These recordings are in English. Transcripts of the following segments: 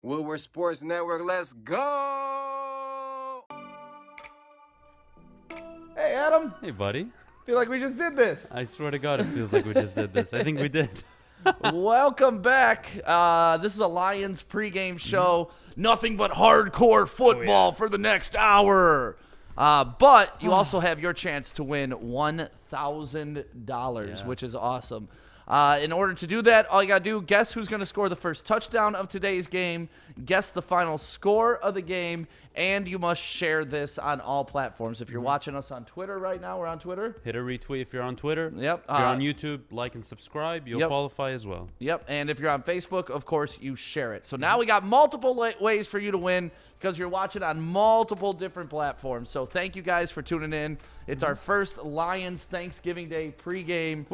Woodward Sports Network, let's go! Hey, Adam. Hey, buddy. Feel like we just did this. I swear to God, it feels like we just did this. I think we did. Welcome back. This is a Lions pregame show. Nothing but hardcore football for the next hour. But you also have your chance to win $1,000, which is awesome. In order to do that, all you got to do, guess who's going to score the first touchdown of today's game, guess the final score of the game, and you must share this on all platforms. If you're watching us on Twitter right now, we're on Twitter. Hit a retweet if you're on Twitter. Yep. If you're on YouTube, like and subscribe. You'll qualify as well. Yep. And if you're on Facebook, of course, you share it. So now we got multiple ways for you to win because you're watching on multiple different platforms. So thank you guys for tuning in. It's our first Lions Thanksgiving Day pregame.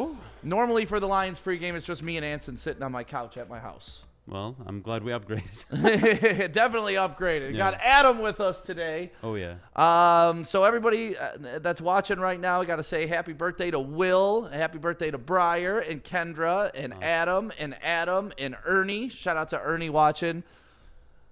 Normally for the Lions pregame, it's just me and Anson sitting on my couch at my house. Well, I'm glad we upgraded. Definitely upgraded. Yeah. Got Adam with us today. Oh, yeah. So everybody that's watching right now, I got to say happy birthday to Will, happy birthday to Briar and Kendra and Adam and Ernie. Shout out to Ernie watching.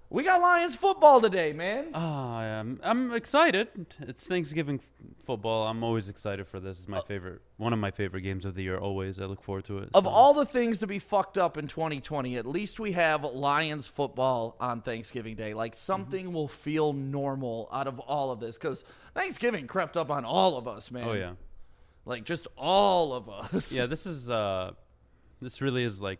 We got Lions football today, man. I'm excited. It's Thanksgiving football. I'm always excited for this. It's my favorite, one of my favorite games of the year. Always, I look forward to it. Of all the things to be fucked up in 2020, at least we have Lions football on Thanksgiving Day. Like something will feel normal out of all of this because Thanksgiving crept up on all of us, man. Oh yeah, like just all of us. Yeah, this really is like.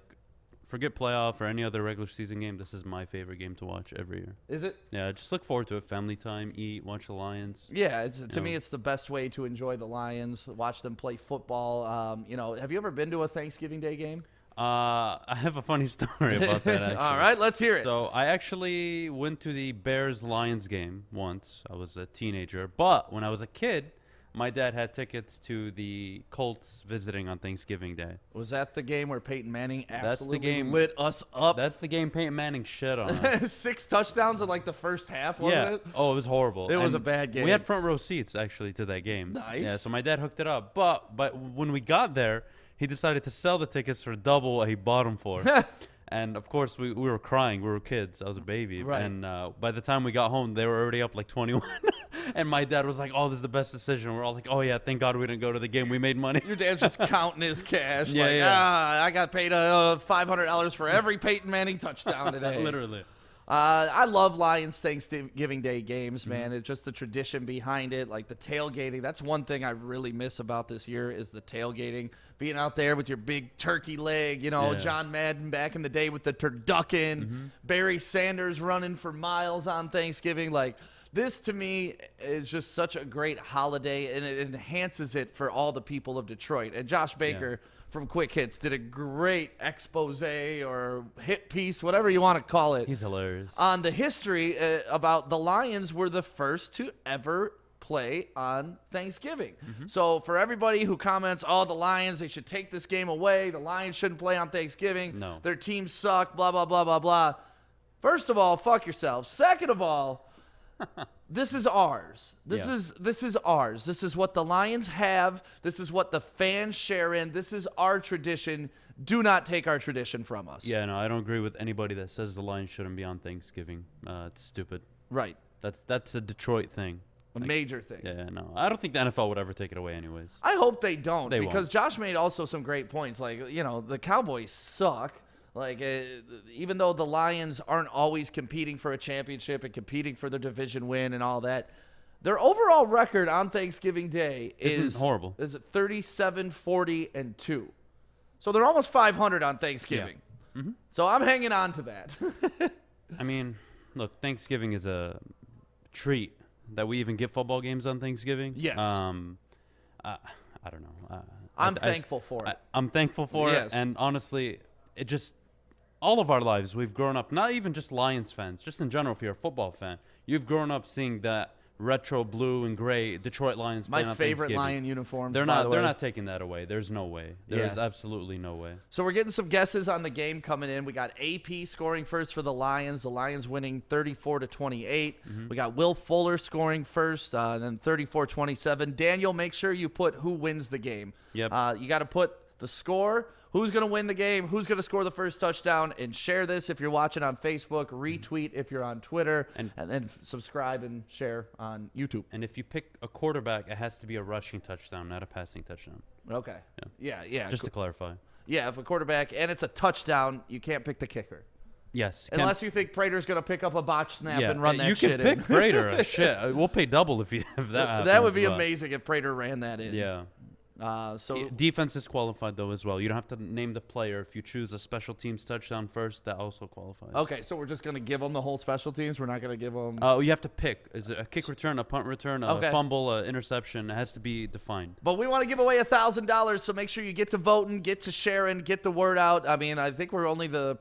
Forget playoff or any other regular season game. This is my favorite game to watch every year. Is it? Yeah, just look forward to it. Family time, eat, watch the Lions. Yeah, to me, it's the best way to enjoy the Lions, watch them play football. Have you ever been to a Thanksgiving Day game? I have a funny story about that, actually. All right, let's hear it. So I actually went to the Bears-Lions game once. I was a teenager. But when I was a kid, my dad had tickets to the Colts visiting on Thanksgiving Day. Was that the game where Peyton Manning absolutely lit us up? That's the game Peyton Manning shit on us. 6 touchdowns in like the first half, wasn't it? Oh, it was horrible. It was a bad game. We had front row seats actually to that game. Nice. Yeah, so my dad hooked it up. But when we got there, he decided to sell the tickets for double what he bought them for. And, of course, we were crying. We were kids. I was a baby. Right. And by the time we got home, they were already up like 21. And my dad was like, oh, this is the best decision. We're all like, oh, yeah, thank God we didn't go to the game. We made money. Your dad's just counting his cash. Yeah, I got paid $500 for every Peyton Manning touchdown today. Literally. I love Lions Thanksgiving Day games, man. It's just the tradition behind it, like the tailgating. That's one thing I really miss about this year is the tailgating. Being out there with your big turkey leg, John Madden back in the day with the turducken, Barry Sanders running for miles on Thanksgiving. Like, this to me is just such a great holiday, and it enhances it for all the people of Detroit. And Josh Baker from Quick Hits did a great expose or hit piece, whatever you want to call it. He's hilarious. On the history about the Lions were the first to ever play on Thanksgiving. So for everybody who comments, the Lions, they should take this game away. The Lions shouldn't play on Thanksgiving. No. Their teams suck, blah, blah, blah, blah, blah. First of all, fuck yourselves. Second of all, this is ours. This is ours. This is what the Lions have. This is what the fans share in. This is our tradition. Do not take our tradition from us. Yeah, no, I don't agree with anybody that says the Lions shouldn't be on Thanksgiving. It's stupid. Right. That's a Detroit thing. A major thing. Yeah, no. I don't think the NFL would ever take it away anyways. I hope they don't because won't. Josh made also some great points. Like, the Cowboys suck. Like, even though the Lions aren't always competing for a championship and competing for their division win and all that, their overall record on Thanksgiving Day is horrible. Is 37-40-2. So they're almost 500 on Thanksgiving. Yeah. So I'm hanging on to that. I mean, look, Thanksgiving is a treat that we even get football games on Thanksgiving. Yes. I don't know. I'm thankful for it. I'm thankful for it. And honestly, it just all of our lives, we've grown up, not even just Lions fans, just in general, if you're a football fan, you've grown up seeing that retro blue and gray Detroit Lions playing on favorite Thanksgiving. Lion uniforms. They're by the way. not taking that away. There's no way. There is absolutely no way. So we're getting some guesses on the game coming in. We got AP scoring first for the Lions. The Lions winning 34-28. We got Will Fuller scoring first, and then 34-27. Daniel, make sure you put who wins the game. Yep. You got to put the score, who's going to win the game, who's going to score the first touchdown, and share this if you're watching on Facebook, retweet if you're on Twitter, and then subscribe and share on YouTube. And if you pick a quarterback, it has to be a rushing touchdown, not a passing touchdown. Okay. Yeah. Just to clarify. Yeah, if a quarterback and it's a touchdown, you can't pick the kicker. Yes. Unless you think Prater's going to pick up a botch snap and run that you shit in. You can pick Prater. Shit. We'll pay double if that happens. That would be amazing if Prater ran that in. Yeah. So defense is qualified though as well. You don't have to name the player. If you choose a special teams touchdown first, that also qualifies. Okay, so we're just going to give them the whole special teams. We're not going to give them. Oh, you have to pick. Is it a kick return, a punt return, a fumble, an interception? It has to be defined. But we want to give away $1,000, so make sure you get to voting, get to sharing, get the word out. I mean, I think we're only the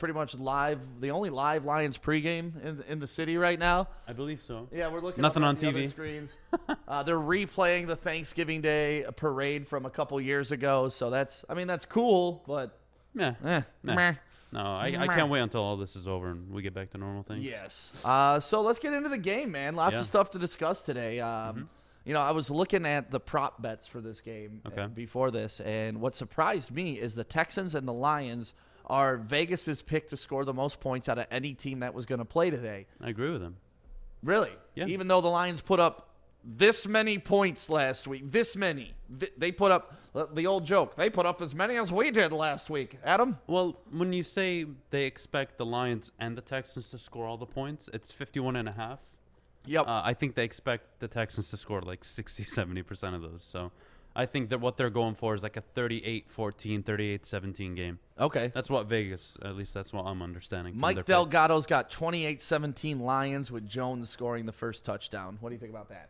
only live Lions pregame in the city right now. I believe so. Yeah, we're looking nothing up on the TV other screens. They're replaying the Thanksgiving Day parade from a couple years ago, so that's cool, but meh. meh. No, I can't wait until all this is over and we get back to normal things. Yes. So let's get into the game, man. Lots of stuff to discuss today. You know, I was looking at the prop bets for this game before this, and what surprised me is the Texans and the Lions are Vegas's pick to score the most points out of any team that was going to play today. I agree with him. Really? Yeah. Even though the Lions put up this many points last week, this many. They put up the old joke. They put up as many as we did last week. Adam? Well, when you say they expect the Lions and the Texans to score all the points, it's 51.5. Yep. I think they expect the Texans to score like 60-70% of those. So I think that what they're going for is like a 38-14, 38-17 game. Okay. That's what Vegas, at least that's what I'm understanding. Mike Delgado's got 28-17 Lions with Jones scoring the first touchdown. What do you think about that?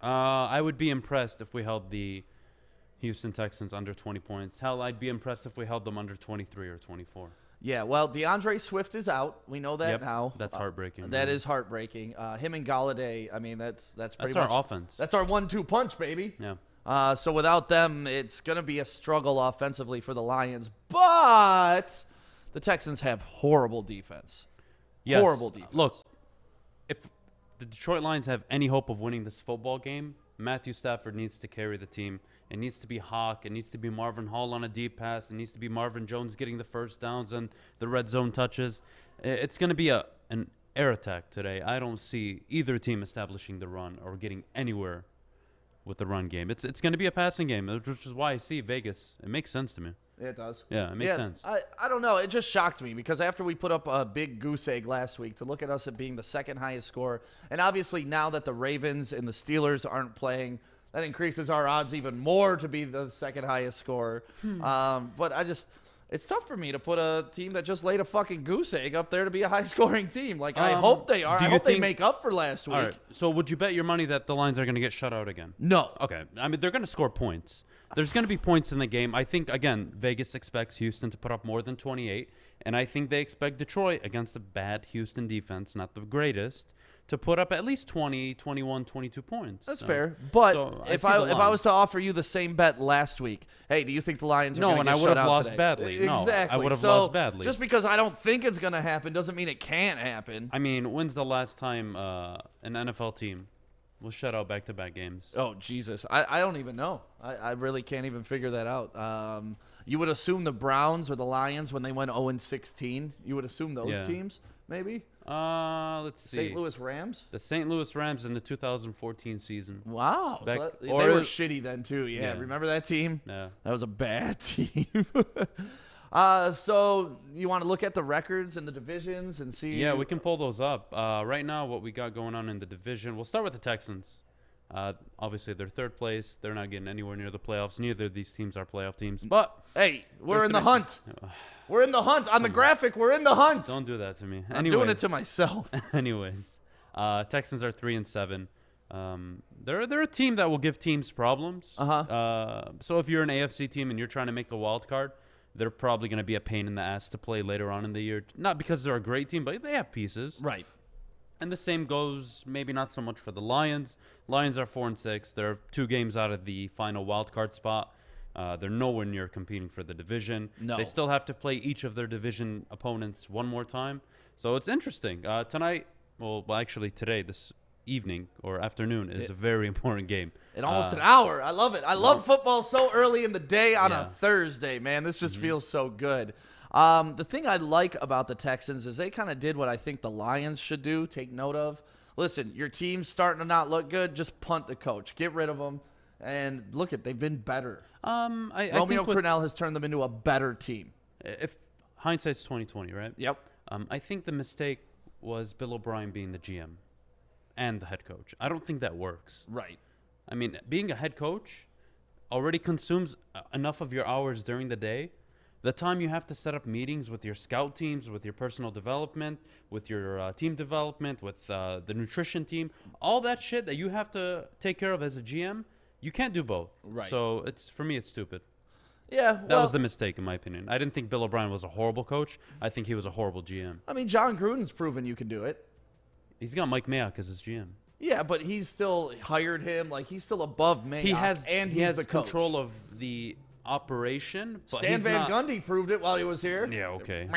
I would be impressed if we held the Houston Texans under 20 points. Hell, I'd be impressed if we held them under 23 or 24. Yeah, well, DeAndre Swift is out. We know that now. That's heartbreaking. That is heartbreaking. Him and Galladay, I mean, that's pretty much our offense. That's our 1-2 punch, baby. Yeah. So without them, it's going to be a struggle offensively for the Lions. But the Texans have horrible defense. Yes. Horrible defense. Look, if the Detroit Lions have any hope of winning this football game, Matthew Stafford needs to carry the team. It needs to be Hawk. It needs to be Marvin Hall on a deep pass. It needs to be Marvin Jones getting the first downs and the red zone touches. It's going to be an air attack today. I don't see either team establishing the run or getting anywhere with the run game. It's going to be a passing game, which is why I see Vegas. It makes sense to me. It does. Yeah, it makes sense. I don't know. It just shocked me because after we put up a big goose egg last week to look at us at being the second highest score, and obviously now that the Ravens and the Steelers aren't playing, that increases our odds even more to be the second highest scorer. But it's tough for me to put a team that just laid a fucking goose egg up there to be a high-scoring team. Like, I hope they are. I hope they make up for last week. All right. So would you bet your money that the Lions are going to get shut out again? No. Okay. I mean, they're going to score points. There's going to be points in the game. I think, again, Vegas expects Houston to put up more than 28, and I think they expect Detroit against a bad Houston defense, not the greatest, to put up at least 20, 21, 22 points. That's fair. But if I was to offer you the same bet last week, hey, do you think the Lions are going to get shut out today? No, and I would have lost badly. Exactly. No, I would have lost badly. Just because I don't think it's going to happen doesn't mean it can't happen. I mean, when's the last time an NFL team was shut out back-to-back games? Oh, Jesus. I don't even know. I really can't even figure that out. You would assume the Browns or the Lions when they went 0-16. You would assume those teams, maybe? Let's see. St. Louis Rams? The St. Louis Rams in the 2014 season. Wow. They were shitty then, too. Yeah. Remember that team? Yeah. That was a bad team. So you want to look at the records and the divisions and see? Yeah, we can pull those up. Right now, what we got going on in the division, we'll start with the Texans. Obviously, they're third place. They're not getting anywhere near the playoffs. Neither of these teams are playoff teams. But hey, we're in the hunt. We're in the hunt. On the graphic, we're in the hunt. Don't do that to me. I'm doing it to myself. Anyways, Texans are 3-7. They're a team that will give teams problems. So if you're an AFC team and you're trying to make the wild card, they're probably going to be a pain in the ass to play later on in the year. Not because they're a great team, but they have pieces. Right. And the same goes maybe not so much for the Lions. Lions are 4-6. They're 2 games out of the final wild card spot. They're nowhere near competing for the division. No. They still have to play each of their division opponents one more time. So it's interesting. Tonight, well, actually today, this evening or afternoon is a very important game. In almost an hour. I love it. I love football so early in the day on a Thursday, man. This just feels so good. The thing I like about the Texans is they kind of did what I think the Lions should do, take note of. Listen, your team's starting to not look good. Just punt the coach. Get rid of them. And look they've been better. Romeo Crennel has turned them into a better team. If hindsight's 20/20, right? Yep. I think the mistake was Bill O'Brien being the GM and the head coach. I don't think that works. Right. I mean, being a head coach already consumes enough of your hours during the day. The time you have to set up meetings with your scout teams, with your personal development, with your team development, with the nutrition team, all that shit that you have to take care of as a GM, you can't do both. Right. So for me, it's stupid. Yeah, that was the mistake, in my opinion. I didn't think Bill O'Brien was a horrible coach. I think he was a horrible GM. I mean, John Gruden's proven you can do it. He's got Mike Mayock as his GM. Yeah, but he's still hired him. Like, he's still above Mayock. He has the control of the operation. But Stan Van Gundy proved it while he was here. Yeah, okay.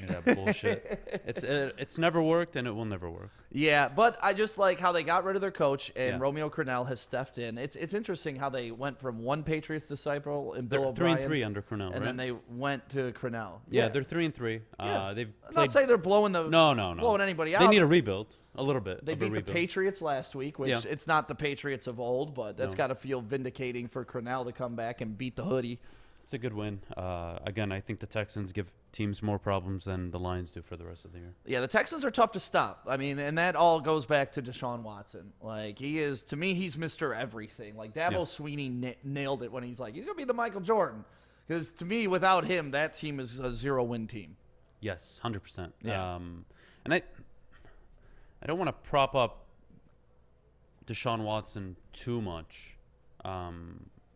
That bullshit. It's never worked, and it will never work. Yeah, but I just like how they got rid of their coach, and Romeo Crennel has stepped in. It's interesting how they went from one Patriots disciple and Bill O'Brien. 3-3 under Crennel, and then they went to Crennel. Yeah, they're 3-3. Yeah. They've I'm not saying they're blowing blowing anybody out. They need a rebuild. A little bit. They beat the Patriots last week, which it's not the Patriots of old, but that's got to feel vindicating for Crennel to come back and beat the hoodie. It's a good win. Again, I think the Texans give teams more problems than the Lions do for the rest of the year. Yeah, the Texans are tough to stop. I mean, and that all goes back to Deshaun Watson. Like, to me, he's Mr. Everything. Like, Dabo Swinney nailed it when he's like, he's going to be the Michael Jordan. Because to me, without him, that team is a 0-win team. Yes, 100%. Yeah. And I don't want to prop up Deshaun Watson too much.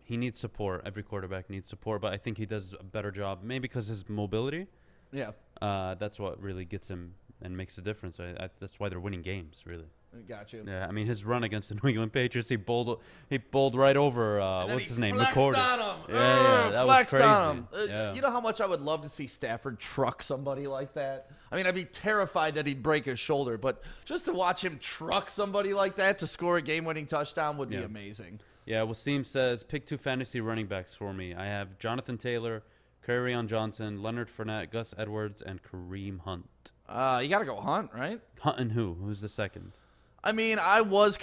He needs support. Every quarterback needs support, but I think he does a better job, maybe because his mobility. Yeah. That's what really gets him and makes a difference. That's why they're winning games, really. Got you. Yeah, I mean, his run against the New England Patriots, he bowled right over, what's his name? McCord. On him. Yeah, that was crazy. On him. You know how much I would love to see Stafford truck somebody like that? I mean, I'd be terrified that he'd break his shoulder, but just to watch him truck somebody like that to score a game-winning touchdown would be amazing. Yeah, Wasim says, pick 2 fantasy running backs for me. I have Jonathan Taylor, Kerryon Johnson, Leonard Fournette, Gus Edwards, and Kareem Hunt. You got to go Hunt, right? Hunt and who? Who's the second? I mean, I was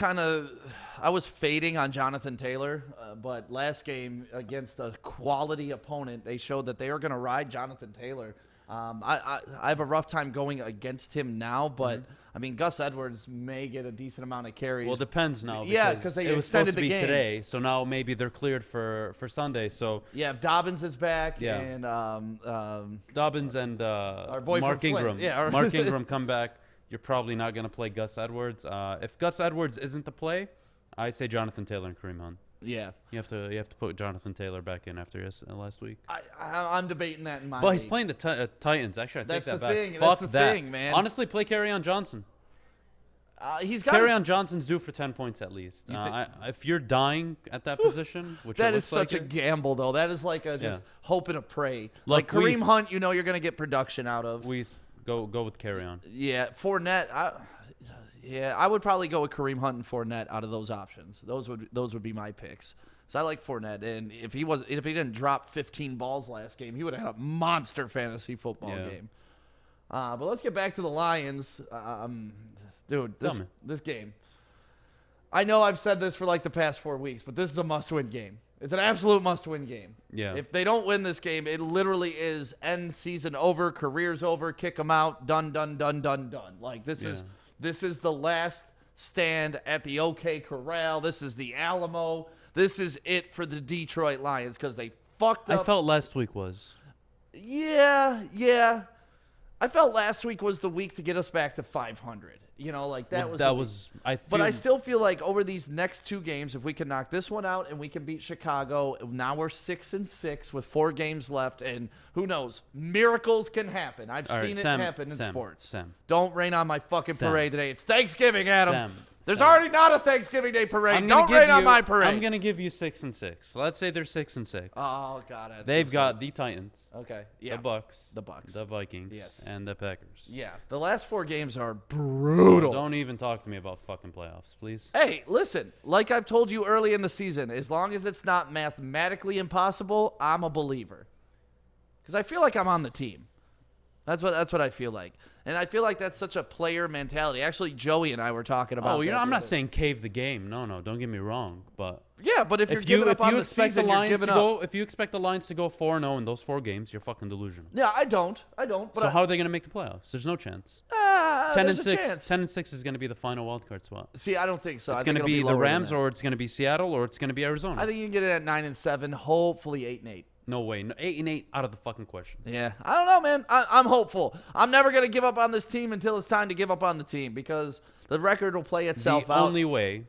fading on Jonathan Taylor, but last game against a quality opponent, they showed that they were going to ride Jonathan Taylor. I have a rough time going against him now, but I mean, Gus Edwards may get a decent amount of carries. Well, it depends now. Yeah, because they it was supposed to be game today, so now maybe they're cleared for Sunday. So yeah, if Dobbins is back, and Dobbins and our boy Mark from Ingram, Flint. Mark Ingram come back. You're probably not going to play Gus Edwards. If Gus Edwards isn't the play, I say Jonathan Taylor and Kareem Hunt. Yeah, you have to put Jonathan Taylor back in after last week. I'm debating that in my. But he's playing the Titans. Actually, I take that back. Thing. Fuck That's that, thing, man. Honestly, play Kerryon Johnson. He's got Kerryon Johnson's due for 10 points at least. If you're dying at that position, which that is such a gamble, though. That is like just hope and a pray. Like Kareem Hunt, you know you're going to get production out of. Go with Kerryon. Yeah, Fournette. I would probably go with Kareem Hunt and Fournette out of those options. Those would be my picks. So I like Fournette, and if he didn't drop 15 balls last game, he would have had a monster fantasy football game. But let's get back to the Lions, dude. This game. I know I've said this for like the past 4 weeks, but this is a must-win game. It's an absolute must-win game. Yeah. If they don't win this game, it literally is end season over, career's over, kick them out, done. Like this is the last stand at the OK Corral. This is the Alamo. This is it for the Detroit Lions because they fucked up. I felt last week was. Yeah. I felt last week was the week to get us back to 500. You know, like that was. But I still feel like over these next 2 games, if we can knock this one out and we can beat Chicago, now we're 6-6 with 4 games left, and who knows, miracles can happen. I've seen it happen in sports. Sam, don't rain on my fucking parade today. It's Thanksgiving, Adam. There's already not a Thanksgiving Day parade. Don't rain on my parade. I'm gonna give you 6-6. Let's say they're 6-6. Oh God. They've got the Titans. Okay. Yeah. The Bucks. The Bucks. The Vikings. Yes. And the Packers. Yeah. The last 4 games are brutal. So don't even talk to me about fucking playoffs, please. Hey, listen. Like I've told you early in the season, as long as it's not mathematically impossible, I'm a believer. Because I feel like I'm on the team. That's what I feel like. And I feel like that's such a player mentality. Actually, Joey and I were talking about that. I'm not saying cave the game. No, don't get me wrong. But yeah, but if you're giving up on the season, you're giving up. If you expect the Lions to go 4-0 in those 4 games, you're fucking delusional. Yeah, I don't. But so how are they going to make the playoffs? There's no chance. 10-6. 10-6 is going to be the final wildcard spot. See, I don't think so. It's going to be the Rams, or it's going to be Seattle, or it's going to be Arizona. I think you can get it at 9-7, hopefully 8-8. No way. 8-8 out of the fucking question. Yeah. I don't know, man. I'm hopeful. I'm never going to give up on this team until it's time to give up on the team because the record will play itself out. The only way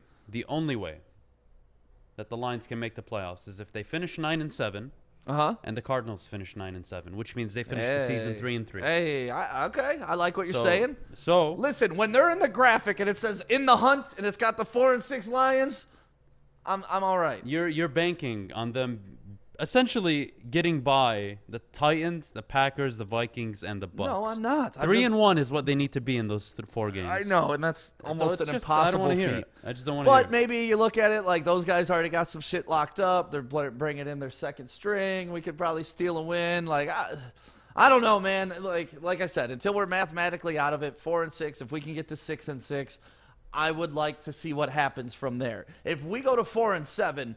that the Lions can make the playoffs is if they finish 9-7 and the Cardinals finish 9-7, which means they finish the season 3-3. Hey, okay. I like what you're saying. So listen, when they're in the graphic and it says in the hunt and it's got the 4-6 Lions, I'm all right. You're banking on them essentially getting by the Titans, the Packers, the Vikings, and the Bucks. No, I'm not. 3-1 is what they need to be in those 4 games. I know, and that's almost an impossible feat. I just don't want to hear it. But maybe you look at it like those guys already got some shit locked up. They're bringing in their second string. We could probably steal a win. Like, I don't know, man. Like I said, until we're mathematically out of it, 4-6. If we can get to 6-6, I would like to see what happens from there. If we go to 4-7.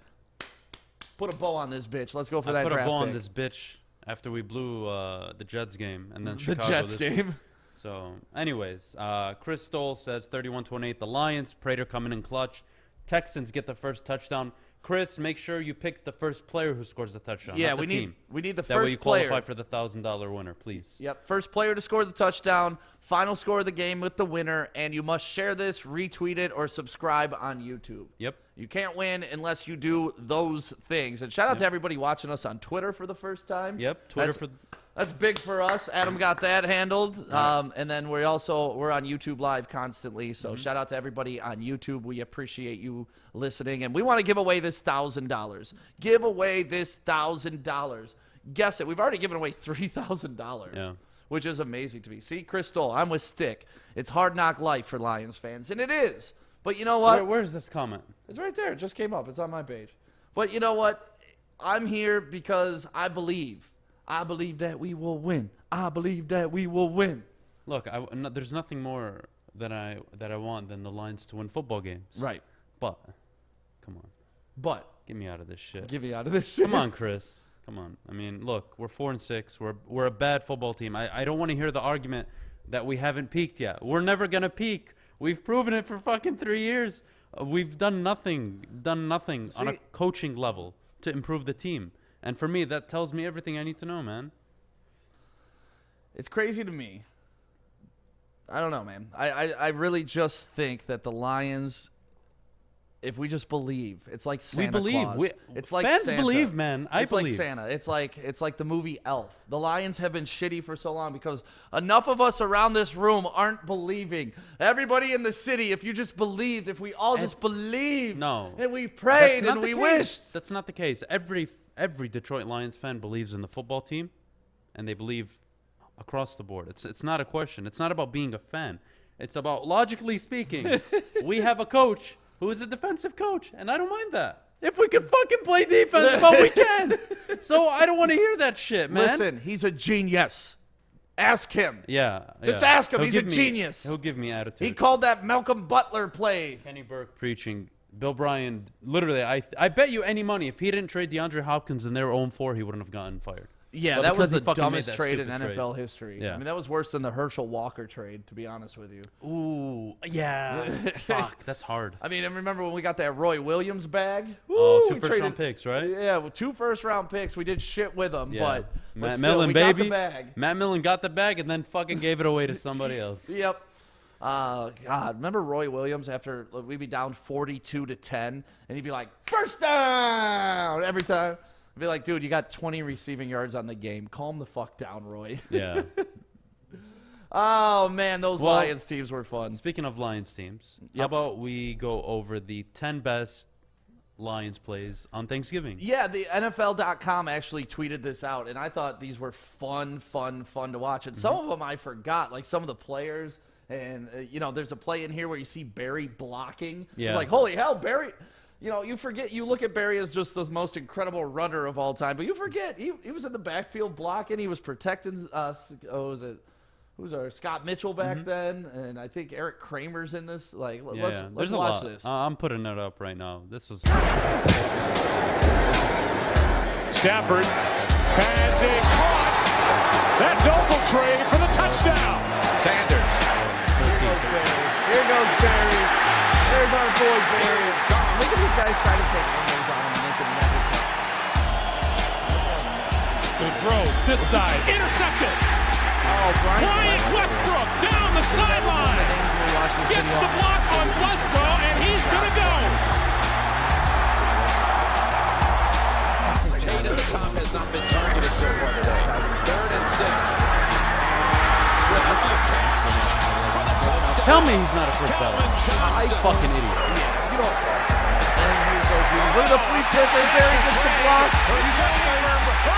Put a bow on this bitch. Let's go for that draft pick. Put a bow on this bitch after we blew the Jets game and then Chicago. The Jets game. So, anyways, Chris Stoll says 31-28. The Lions. Prater coming in clutch. Texans get the first touchdown. Chris, make sure you pick the first player who scores the touchdown. Yeah, not the we team. need the that way first you player. qualify for the $1,000 winner, please. Yep, first player to score the touchdown, final score of the game with the winner, and you must share this, retweet it, or subscribe on YouTube. Yep. You can't win unless you do those things. And shout out to everybody watching us on Twitter for the first time. Yep, Twitter That's big for us. Adam got that handled. And then we're on YouTube Live constantly. So shout out to everybody on YouTube. We appreciate you listening. And we want to give away this $1,000. Give away this $1,000. Guess it. We've already given away $3,000. Yeah. Which is amazing to me. See, Crystal, I'm with Stick. It's hard knock life for Lions fans. And it is. But you know what? Where's this comment? It's right there. It just came up. It's on my page. But you know what? I'm here because I believe. I believe that we will win. I believe that we will win. Look, there's nothing more that I want than the Lions to win football games. Right. But, come on. But. Get me out of this shit. Get me out of this shit. Come on, Chris. Come on. I mean, look, we're 4-6. We're a bad football team. I don't want to hear the argument that we haven't peaked yet. We're never going to peak. We've proven it for fucking 3 years. We've done nothing on a coaching level to improve the team. And for me, that tells me everything I need to know, man. It's crazy to me. I don't know, man. I really just think that the Lions, if we just believe, it's like Santa Claus. It's like fans Santa. believe, man. I believe. It's like Santa. It's like the movie Elf. The Lions have been shitty for so long because enough of us around this room aren't believing. Everybody in the city, if you just believed, if we all just believed, and we prayed and we wished. That's not the case. Every Detroit Lions fan believes in the football team, and they believe across the board. It's not a question. It's not about being a fan. It's about, logically speaking, we have a coach who is a defensive coach, and I don't mind that. If we can fucking play defense, but we can. So I don't want to hear that shit, man. Listen, he's a genius. Ask him. Yeah. Just ask him. He's a genius. He'll give me attitude. He called that Malcolm Butler play. Kenny Burke preaching. Bill Bryan, literally, I bet you any money, if he didn't trade DeAndre Hopkins and they were 0-4, he wouldn't have gotten fired. Yeah, that was the dumbest trade in NFL history. Yeah. I mean, that was worse than the Herschel Walker trade, to be honest with you. Ooh, yeah. Fuck, that's hard. I mean, and remember when we got that Roy Williams bag? Oh, 2 first-round picks, right? Yeah, with 2 first-round picks. We did shit with them, but Matt still, Millen, we baby. got the bag. Matt Millen got the bag and then fucking gave it away to somebody else. Yep. God, remember Roy Williams after we'd be down 42-10, and he'd be like, first down every time. I'd be like, dude, you got 20 receiving yards on the game. Calm the fuck down, Roy. Yeah. Oh, man, those Well, Lions teams were fun. Speaking of Lions teams, how Yep. about we go over the 10 best Lions plays on Thanksgiving? Yeah, the NFL.com actually tweeted this out, and I thought these were fun to watch. And some of them I forgot, like some of the players. And, there's a play in here where you see Barry blocking. Yeah. It's like, holy hell, Barry. You forget, you look at Barry as just the most incredible runner of all time, but you forget he was in the backfield blocking. He was protecting Scott Mitchell back then, and I think Eric Kramer's in this. Like, let's There's a watch lot. this. I'm putting it up right now. This was Stafford, pass is caught. That's Ogletree for the touchdown. Sanders. Here goes Barry. There's our boy Barry. Look at these guys trying to take angles on him, and they can never catch. Good throw, this side, intercepted. Oh, Bryant Westbrook down the sideline. Gets the block on Bledsoe, and he's going to go. Tate at the top has not been targeted so far today. 3rd and 6. Tell me he's not a first down. Fucking idiot. You don't. And here's those. Look at the flea flipper. Barry gets the block.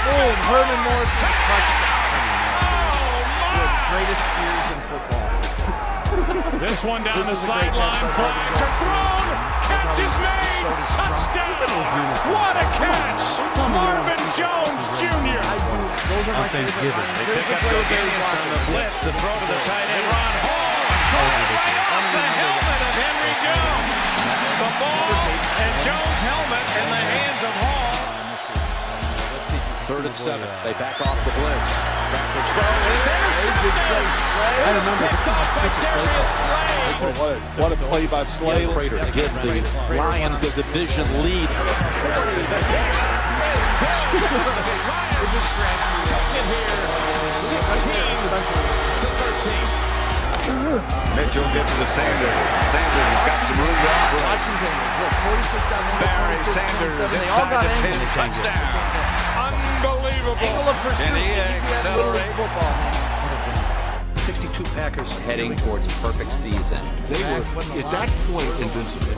Boom. Herman Morris touchdown. The greatest spears in football. This one down the sideline, flags are thrown, catch is made, touchdown! What a catch! Marvin Jones Jr. On Thanksgiving. They pick up Gilgameus on the blitz, the throw to the tight end, Ron Hall, caught right off the helmet of Henry Jones. The ball and Jones' helmet in the hands of Hall. 3rd and 7. They back off the blitz. Backwards throw is intercepted. It was picked off by Darius Slay. What a play by Slay. Prater to give the Lions the division lead. 30. The kick is good. Lions take it here, 16 to 13. Mitchell gives to Sanders. Sanders has got some room to operate. Barry Sanders inside the 10, touchdown. Unbelievable. And he accelerates. 62 Packers heading towards a perfect season. They were, at that point, invincible.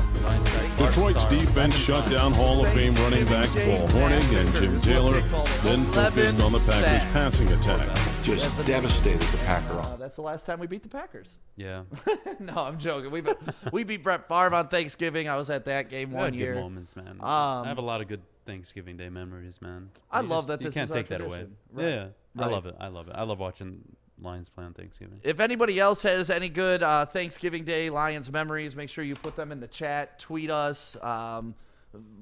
Detroit's defense shut down Hall of Fame running backs Paul Hornung and Jim Taylor, then focused on the Packers' passing attack. Just devastated the Packer. That's the last time we beat the Packers. Yeah. No, I'm joking. We beat Brett Favre on Thanksgiving. I was at that game one year. Good moments, man. I have a lot of good Thanksgiving Day memories, man. I love that you this can't is our take that away. tradition. Right. Yeah, Right. I love it. I love it. I love watching Lions play on Thanksgiving. If anybody else has any good Thanksgiving Day Lions memories, make sure you put them in the chat. Tweet us.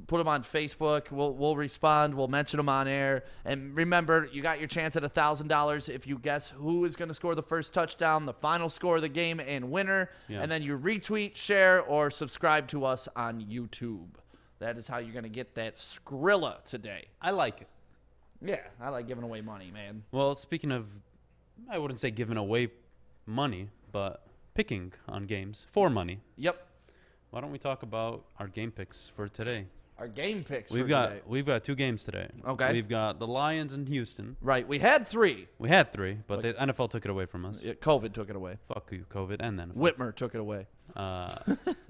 Put them on Facebook. We'll respond. We'll mention them on air. And remember, you got your chance at $1,000 if you guess who is going to score the first touchdown, the final score of the game, and winner. Yeah. And then you retweet, share, or subscribe to us on YouTube. That is how you're going to get that Skrilla today. I like it. Yeah, I like giving away money, man. Well, speaking of, I wouldn't say giving away money, but picking on games for money. Yep. Why don't we talk about our game picks for today? Our game picks We've for got today. 2 games today. Okay. We've got the Lions in Houston. Right. We had 3. We had 3, but the NFL took it away from us. COVID took it away. Fuck you, COVID, and then Whitmer took it away.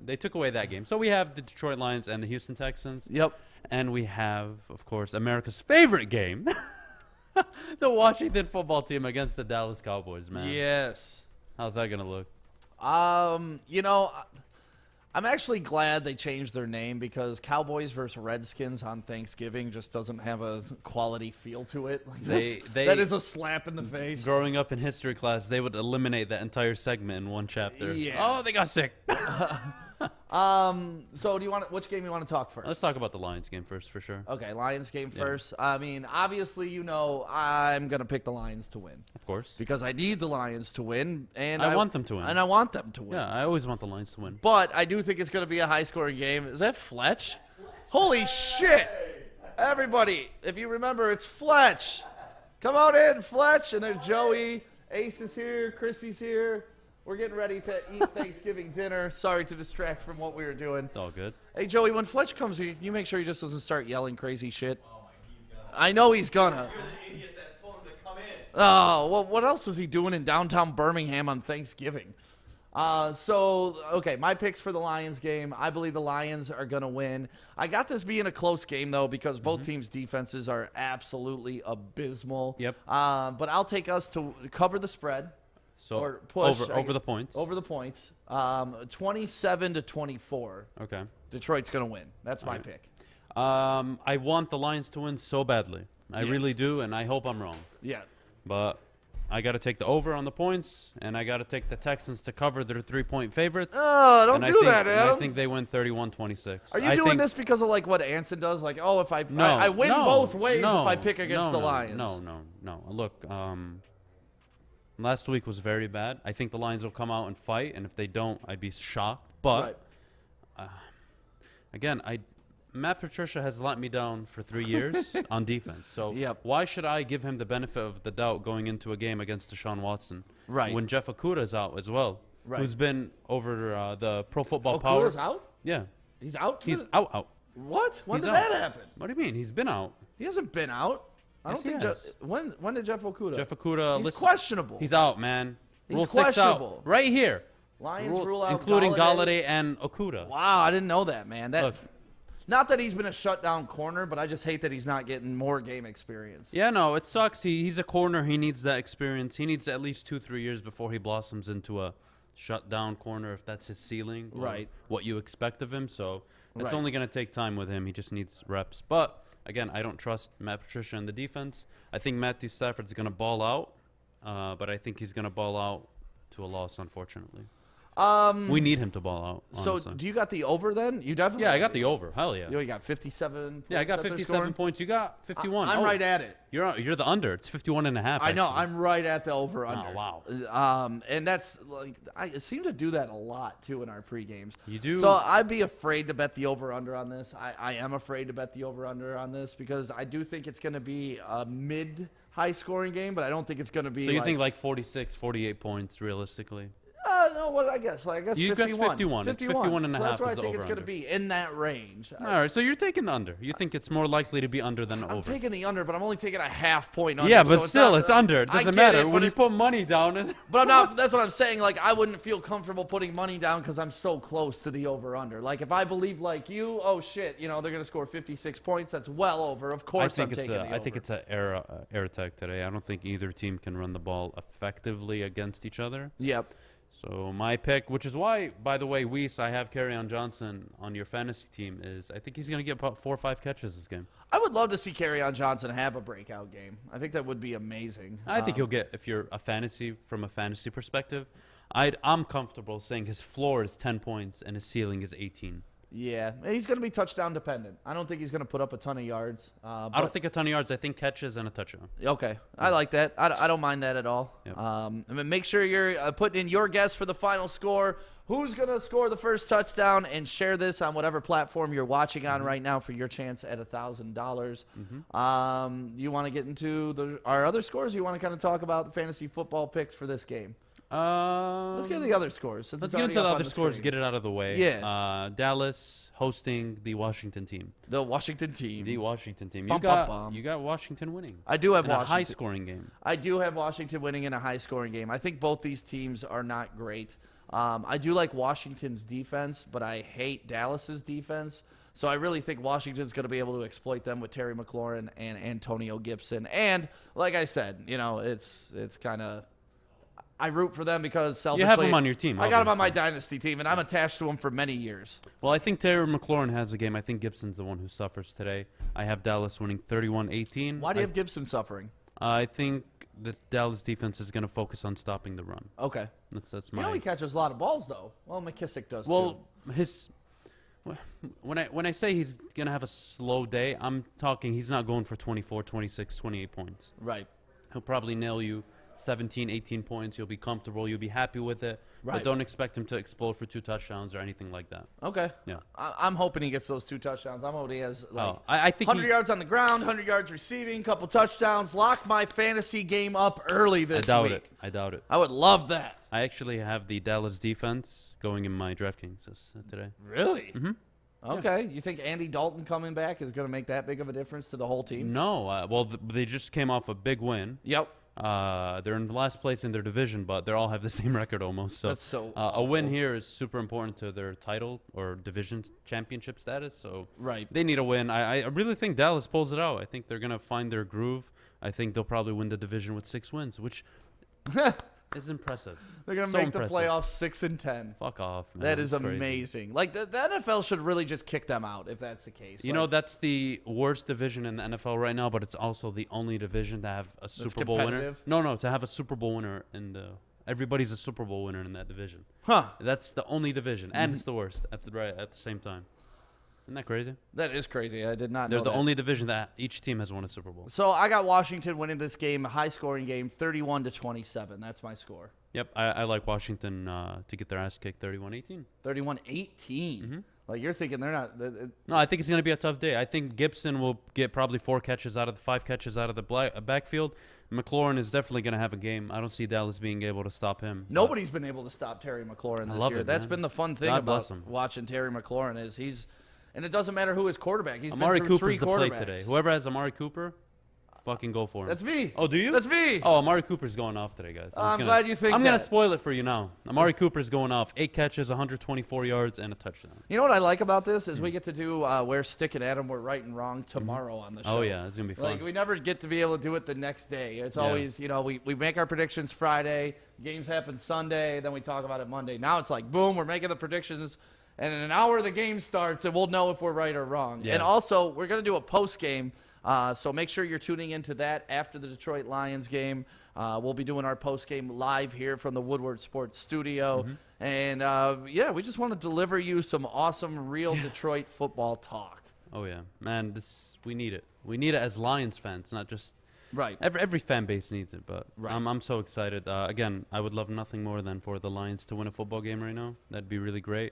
they took away that game. So we have the Detroit Lions and the Houston Texans. Yep. And we have, of course, America's favorite game, the Washington football team against the Dallas Cowboys, man. Yes. How's that going to look? I'm actually glad they changed their name because Cowboys versus Redskins on Thanksgiving just doesn't have a quality feel to it. Like that is a slap in the face. Growing up in history class, they would eliminate that entire segment in one chapter. Yeah. Oh, they got sick. So which game you want to talk first? Let's talk about the Lions game first, for sure. Okay, Lions game Yeah. first. I mean, obviously, I'm going to pick the Lions to win. Of course. Because I need the Lions to win. And I want them to win. And I want them to win. Yeah, I always want the Lions to win. But I do think it's going to be a high-scoring game. Is that Fletch? Holy shit. Everybody, if you remember, it's Fletch. Come on in, Fletch. And there's Joey. Ace is here. Chrissy's here. We're getting ready to eat Thanksgiving dinner. Sorry to distract from what we were doing. It's all good. Hey, Joey, when Fletch comes here, you make sure he just doesn't start yelling crazy shit. I know he's gonna. You're the idiot that told him to come in. Oh, well, what else is he doing in downtown Birmingham on Thanksgiving? Okay, my picks for the Lions game. I believe the Lions are going to win. I got this being a close game, though, because both teams' defenses are absolutely abysmal. Yep. But I'll take us to cover the spread. So or push, over the points. Over the points. 27-24. Okay. Detroit's going to win. That's my pick. I want the Lions to win so badly. I really do, and I hope I'm wrong. Yeah. But I got to take the over on the points, and I got to take the Texans to cover their 3-point favorites. Oh, don't do that, Adam. I think they win 31-26. Are you doing this because of like what Anson does? Like, oh, if I win no, both ways no, if I pick against the Lions. No. Look, last week was very bad. I think the Lions will come out and fight, and if they don't, I'd be shocked. But again, Matt Patricia has let me down for 3 years on defense. So why should I give him the benefit of the doubt going into a game against Deshaun Watson? Right. When Jeff Okudah is out as well. Right. Who's been over the Pro Football Okudah's Power. out? Yeah. He's out? He's out. What? When He's did out. that happen? What do you mean? He's been out. He hasn't been out. I Yes, don't think he has. when did Jeff Okudah? Jeff Okudah. He's listen, questionable. He's out, man. He's Rule 6 out. questionable. Right here. Lions rule out including Galladay. Galladay and Okudah. Wow, I didn't know that, man. Look. Not that he's been a shutdown corner, but I just hate that he's not getting more game experience. Yeah, no, it sucks. He's a corner. He needs that experience. He needs at least 2-3 years before he blossoms into a shutdown corner, if that's his ceiling. Or right. What you expect of him. So it's right. only going to take time with him. He just needs reps. But, again, I don't trust Matt Patricia in the defense. I think Matthew Stafford's going to ball out, but I think he's going to ball out to a loss, unfortunately. We need him to ball out. Honestly. So, do you got the over then? You definitely. Yeah, I got the over. Hell yeah. You got 57. Yeah, I got 57 points. You got 51. I'm right at it. You're the under. It's 51.5. I know. I'm right at the over under. Oh wow. And that's like I seem to do that a lot too in our pre-games. You do. So I'd be afraid to bet the over under on this. I am afraid to bet the over under on this because I do think it's going to be a mid-high scoring game, but I don't think it's going to be. So you think like 46, 48 points realistically? No, what I guess? Like, I guess you 51. Guess 51. It's 51 and a so half. That's why I the think it's going to over-under. be in that range. All right, so you're taking under. You think it's more likely to be under than over. I'm taking the under, but I'm only taking a half point under. Yeah, but so still, not, it's under. It doesn't matter. When you put money down, but I'm not. That's what I'm saying. Like, I wouldn't feel comfortable putting money down because I'm so close to the over under. Like, if I believe like you, oh shit, they're going to score 56 points. That's well over. Of course, I'm taking the over. I think it's an air attack today. I don't think either team can run the ball effectively against each other. Yep. So my pick, which is why, by the way, Weiss, I have Kerryon Johnson on your fantasy team, is I think he's going to get about 4 or 5 catches this game. I would love to see Kerryon Johnson have a breakout game. I think that would be amazing. I think he'll get, if you're from a fantasy perspective, I'm comfortable saying his floor is 10 points and his ceiling is 18. Yeah, he's going to be touchdown dependent. I don't think he's going to put up a ton of yards. I don't think a ton of yards. I think catches and a touchdown. Okay, I like that. I don't mind that at all. Yep. Make sure you're putting in your guess for the final score. Who's going to score the first touchdown? And share this on whatever platform you're watching on right now for your chance at $1,000. You want to get into our other scores? Or you want to kind of talk about the fantasy football picks for this game? Let's get to the other scores. Let's get into the other scores. Get it out of the way. Yeah. Dallas hosting the Washington team. The Washington team. The Washington team. You got Washington winning. I do have in Washington. A high-scoring game. I do have Washington winning in a high-scoring game. I think both these teams are not great. I do like Washington's defense, but I hate Dallas's defense. So I really think Washington's going to be able to exploit them with Terry McLaurin and Antonio Gibson. And like I said, it's kind of. I root for them because selfishly, you have them on your team. I got them on my dynasty team, and I'm attached to them for many years. Well, I think Terry McLaurin has a game. I think Gibson's the one who suffers today. I have Dallas winning 31-18. Why do you have Gibson suffering? I think the Dallas defense is going to focus on stopping the run. Okay. That's my. He catches a lot of balls, though. Well, McKissick does, too. Well, when I say he's going to have a slow day, I'm talking he's not going for 24, 26, 28 points. Right. He'll probably nail you 17, 18 points. You'll be comfortable. You'll be happy with it. Right. But don't expect him to explode for 2 touchdowns or anything like that. Okay. Yeah. I'm hoping he gets those 2 touchdowns. I'm hoping he has I think 100 yards on the ground, 100 yards receiving, couple touchdowns. Lock my fantasy game up early this week. I doubt it. I would love that. I actually have the Dallas defense going in my DraftKings today. Really? Mm-hmm. Okay. Yeah. You think Andy Dalton coming back is going to make that big of a difference to the whole team? No. Well, they just came off a big win. Yep. They're in last place in their division, but they all have the same record almost. So That's so a win here is super important to their title or division championship status. So Right. they need a win. I really think Dallas pulls it out. I think they're gonna find their groove. I think they'll probably win the division with 6 wins, which is impressive. They're going to So make impressive. the playoffs 6-10. Fuck off, man. That is It's crazy. amazing. Like, the NFL should really just kick them out if that's the case. You know, that's the worst division in the NFL right now, but it's also the only division to have a Super Bowl winner. competitive? No, to have a Super Bowl winner everybody's a Super Bowl winner in that division. Huh. That's the only division, and it's the worst at the same time. Isn't that crazy? That is crazy. I did not They're know the that. only division that each team has won a Super Bowl. So I got Washington winning this game, a high-scoring game, 31-27. That's my score. Yep, I like Washington to get their ass kicked 31-18. 31-18. Like, you're thinking they're not. No, I think it's going to be a tough day. I think Gibson will get probably 4 catches out of the 5 catches out of the backfield. McLaurin is definitely going to have a game. I don't see Dallas being able to stop him. Nobody's been able to stop Terry McLaurin this love year. it, That's man. been the fun thing God bless about him. watching Terry McLaurin is he's, and it doesn't matter who his quarterback. He's Amari been through Cooper's the 3 play quarterbacks. today. Whoever has Amari Cooper, fucking go for him. That's me. Oh, do you? That's me. Oh, Amari Cooper's going off today, guys. I'm glad you think I'm going to that. spoil it for you now. Amari Cooper's going off. 8 catches, 124 yards, and a touchdown. You know what I like about this is we get to do where Stick and Adam were right and wrong tomorrow on the show. Oh, yeah. It's going to be fun. Like, we never get to be able to do it the next day. It's always, you know, we make our predictions Friday, games happen Sunday, then we talk about it Monday. Now it's like, boom, we're making the predictions, and in an hour the game starts, and we'll know if we're right or wrong. Yeah. And also, we're going to do a post-game, so make sure you're tuning into that after the Detroit Lions game. We'll be doing our post-game live here from the Woodward Sports Studio. And, yeah, we just want to deliver you some awesome, real Detroit football talk. Oh, yeah. Man, we need it. We need it as Lions fans, not just Right. every fan base needs it. But Right. I'm so excited. Again, I would love nothing more than for the Lions to win a football game right now. That'd be really great.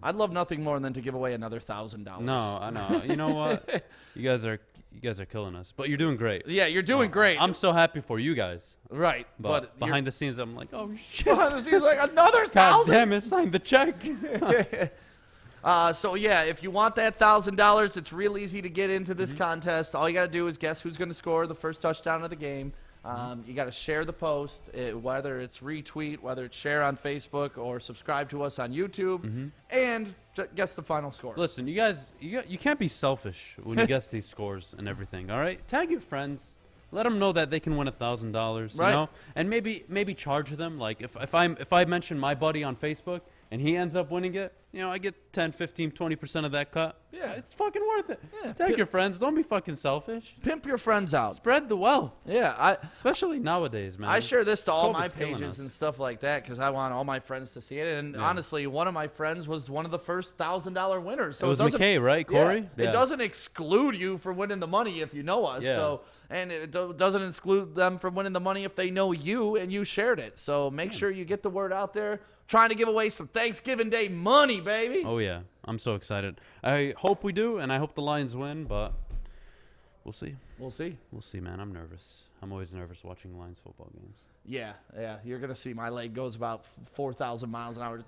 I'd love nothing more than to give away another $1,000. No, I know. You know what? You guys are killing us, but you're doing great. Yeah, you're doing great. I'm so happy for you guys. right, But you're- behind the scenes, I'm like, oh shit! behind the scenes, like another God 1,000. damn it! Sign the check. So yeah, if you want that $1,000, it's real easy to get into this contest. All you got to do is guess who's going to score the first touchdown of the game. You got to share the post, whether it's retweet, whether it's share on Facebook, or subscribe to us on YouTube, and guess the final score. Listen, you guys, you can't be selfish when you guess these scores and everything. All right, tag your friends. Let them know that they can win $1,000. Right. You know, and maybe charge them. Like if I mention my buddy on Facebook and he ends up winning it, you know, I get 10, 15, 20% of that cut. Yeah. It's fucking worth it. Yeah. Tag your friends. Don't be fucking selfish. Pimp your friends out. Spread the wealth, Yeah, especially nowadays, man. I share this to all my COVID's killing pages us. and stuff like that because I want all my friends to see it. And honestly, one of my friends was one of the first $1,000 winners. So It was doesn't- McKay, right? Yeah, Corey? It doesn't exclude you from winning the money if you know us. Yeah. So, and it doesn't exclude them from winning the money if they know you and you shared it. So make sure you get the word out there. Trying to give away some Thanksgiving Day money, baby. Oh yeah, I'm so excited. I hope we do, and I hope the Lions win, but we'll see. We'll see. We'll see, man. I'm nervous. I'm always nervous watching Lions football games. Yeah. You're gonna see my leg goes about 4,000 miles an hour.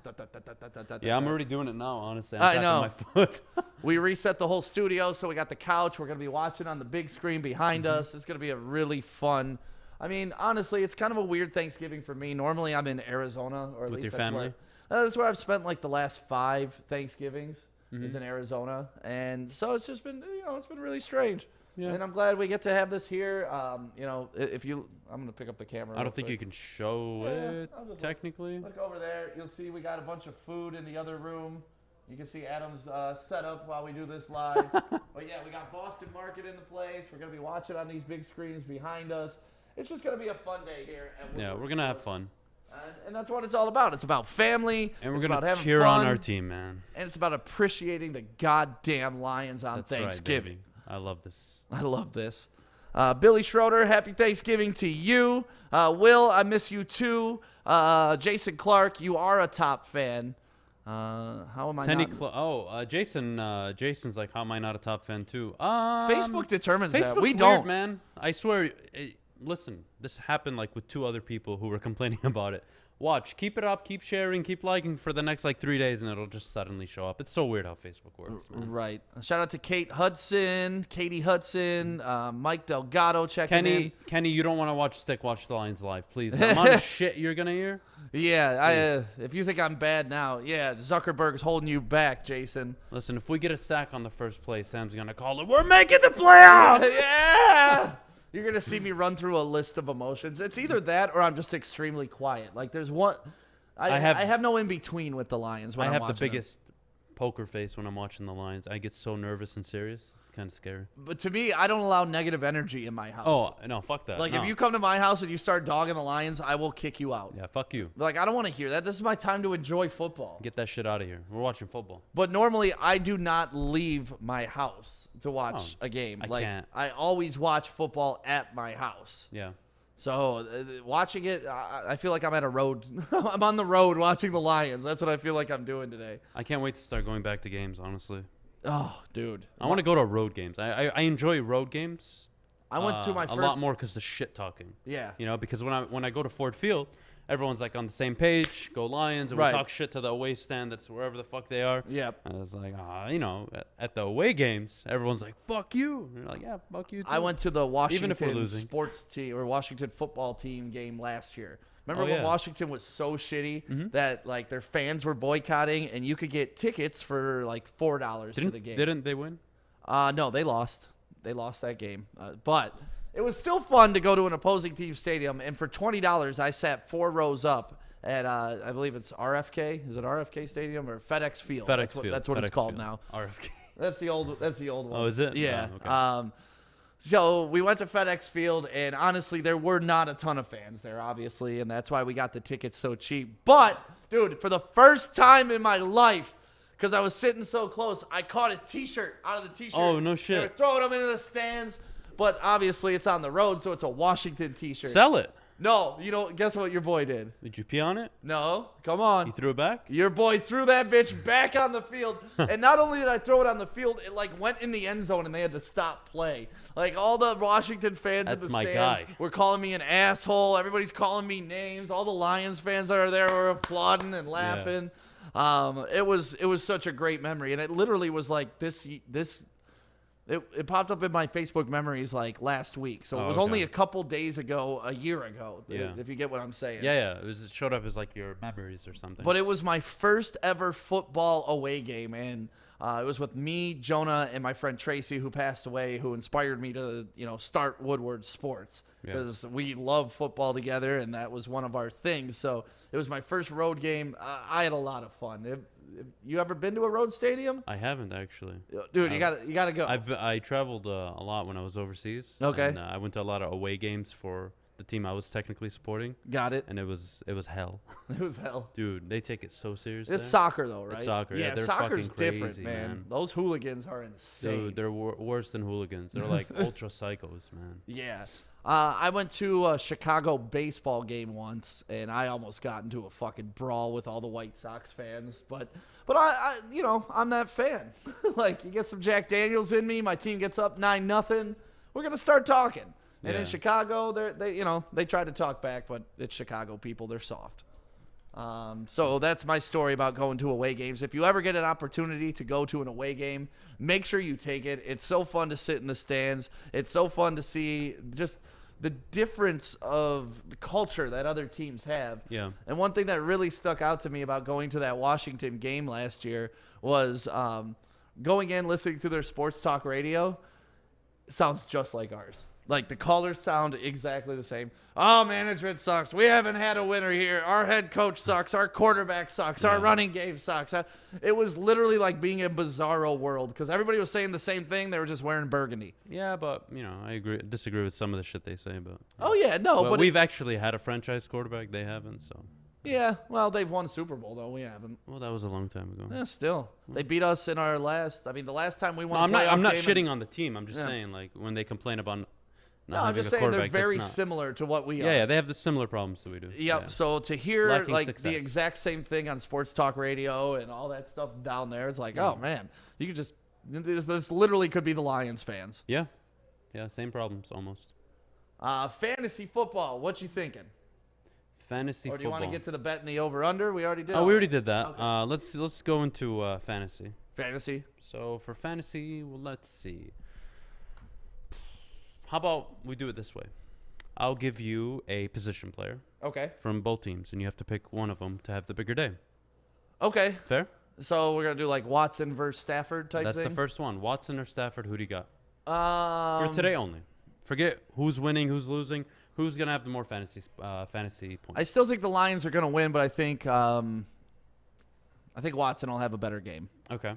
Yeah, I'm already doing it now. Honestly, I'm I tapping know. my foot. We reset the whole studio, so we got the couch. We're going to be watching on the big screen behind us. It's going to be a really fun. I mean, honestly, it's kind of a weird Thanksgiving for me. Normally, I'm in Arizona, or at With least your that's family? that's where I've spent like the last 5 Thanksgivings is in Arizona, and so it's just been, it's been really strange. Yeah. And I'm glad we get to have this here. I'm going to pick up the camera. I don't think you can show it I'll just technically. Look over there. You'll see we got a bunch of food in the other room. You can see Adam's setup while we do this live. But yeah, we got Boston Market in the place. We're going to be watching on these big screens behind us. It's just going to be a fun day here. At Yeah, Woodward we're gonna have Sports. fun, And that's what it's all about. It's about family. and we're it's about gonna having cheer fun, on our team, man. And it's about appreciating the goddamn Lions on That's Thanksgiving. right, baby. I love this. I love this. Billy Schroeder, happy Thanksgiving to you. Will, I miss you too. Jason Clark, you are a top fan. How am I not? Jason's like, how am I not a top fan too? Facebook determines Facebook's that. We weird, don't. man. I swear, listen, this happened like with 2 other people who were complaining about it. Watch, keep it up, keep sharing, keep liking for the next like 3 days, and it'll just suddenly show up. It's so weird how Facebook works, man. Right. Shout out to Katie Hudson, Mike Delgado checking in. Kenny, you don't want to watch Stick, watch the Lions live, please. The amount of shit you're gonna hear. Yeah, if you think I'm bad now, Zuckerberg's holding you back, Jason. Listen, if we get a sack on the first play, Sam's gonna call it. We're making the playoffs. Yeah. You're going to see me run through a list of emotions. It's either that or I'm just extremely quiet. Like, there's one – I have no in-between with the Lions when I'm watching I have the biggest poker face when I'm watching the Lions. I get so nervous and serious. It's kind of scary. But to me, I don't allow negative energy in my house. Oh, no, fuck that. Like, no. if you come to my house and you start dogging the Lions, I will kick you out. Yeah, fuck you. Like, I don't want to hear that. This is my time to enjoy football. Get that shit out of here. We're watching football. But normally, I do not leave my house to watch a game. I can't. I always watch football at my house. Yeah. So watching it, I feel like I'm at a road. I'm on the road watching the Lions. That's what I feel like I'm doing today. I can't wait to start going back to games, honestly. Oh, dude. I want to go to road games. I enjoy road games. I went to my first... a lot more because the shit talking. Yeah. You know, because when I go to Ford Field, everyone's like on the same page. Go Lions, and Right. we talk shit to the away stand. That's wherever the fuck they are. Yep. And it's like, you know, at the away games, everyone's like, "Fuck you." And you're like, "Yeah, fuck you too." I went to the Even if we're Washington losing. sports team or Washington football team game last year. Remember Oh, when yeah. Washington was so shitty that like their fans were boycotting and you could get tickets for like $4 to the game? Didn't they win? No, they lost. They lost that game. But it was still fun to go to an opposing team stadium. And for $20, I sat 4 rows up at, I believe it's RFK. Is it RFK Stadium or FedEx Field? Field. That's what FedEx it's called Field. now. RFK. That's the old one. Oh, is it? Yeah. Oh, okay. So we went to FedEx Field, and honestly, there were not a ton of fans there, obviously, and that's why we got the tickets so cheap. But, dude, for the first time in my life, because I was sitting so close, I caught a T-shirt out of the T-shirt. Oh, no They were shit. throwing them into the stands, but obviously it's on the road, so it's a Washington T-shirt. Sell it. No, guess what your boy did? Did you pee on it? No, come on. You threw it back? Your boy threw that bitch back on the field. And not only did I throw it on the field, it like went in the end zone and they had to stop play. Like all the Washington fans in the That's my stands guy. were calling me an asshole. Everybody's calling me names. All the Lions fans that are there were applauding and laughing. It was such a great memory. And it literally was like it popped up in my Facebook memories like last week. So it was only a couple days ago, a year ago, if you get what I'm saying. Yeah. It showed up as like your memories or something. But it was my first ever football away game, and it was with me, Jonah, and my friend Tracy, who passed away, who inspired me to, start Woodward Sports because we love football together, and that was one of our things. So it was my first road game. I had a lot of fun. Have you ever been to a road stadium? I haven't actually. Dude, you gotta go. I traveled a lot when I was overseas. Okay. And, I went to a lot of away games for the team I was technically supporting. Got it. And it was hell. It was hell. Dude, they take it so serious. It's there. soccer though, right? It's soccer. Yeah, they're soccer's fucking different, crazy, man. Those hooligans are insane. Dude, they're worse than hooligans. They're like ultra psychos, man. Yeah. I went to a Chicago baseball game once, and I almost got into a fucking brawl with all the White Sox fans. But I I'm that fan. Like, you get some Jack Daniels in me, my team gets up 9-0, we're gonna start talking. And in Chicago, they try to talk back, but it's Chicago people, they're soft. So that's my story about going to away games. If you ever get an opportunity to go to an away game, make sure you take it. It's so fun to sit in the stands. It's so fun to see just the difference of the culture that other teams have. Yeah. And one thing that really stuck out to me about going to that Washington game last year was going in, listening to their sports talk radio. It sounds just like ours. Like, the callers sound exactly the same. Oh, management sucks. We haven't had a winner here. Our head coach sucks. Our quarterback sucks. Our running game sucks. It was literally like being in a bizarro world because everybody was saying the same thing. They were just wearing burgundy. Yeah, but, I disagree with some of the shit they say. But Oh, yeah, no. But we've actually had a franchise quarterback. They haven't, so. Yeah, well, they've won a Super Bowl, though. We haven't. Well, that was a long time ago. Yeah, still. They beat us in our last. I mean, the last time we won No, a playoff I'm not game shitting on the team. I'm just Yeah. saying, like, when they complain about No, I'm just saying they're very similar to what we are. Yeah, they have the similar problems that we do. Yep. Yeah. So to hear Lacking like success. the exact same thing on sports talk radio and all that stuff down there, it's like, oh man, you could just this literally could be the Lions fans. Yeah, same problems almost. Fantasy football, what you thinking? Fantasy Or do you football. want to get to the bet and the over/under? We already did. Oh, all we already that. did that. Okay. Let's go into fantasy. Fantasy. So for fantasy, well, let's see. How about we do it this way? I'll give you a position player Okay. from both teams, and you have to pick one of them to have the bigger day. Okay. Fair? So we're gonna do like Watson versus Stafford type That's thing. the first one. Watson or Stafford? Who do you got? For For today only. Forget who's winning, who's losing, who's gonna have the more fantasy points. I still think the Lions are gonna win, but I think Watson will have a better game. Okay.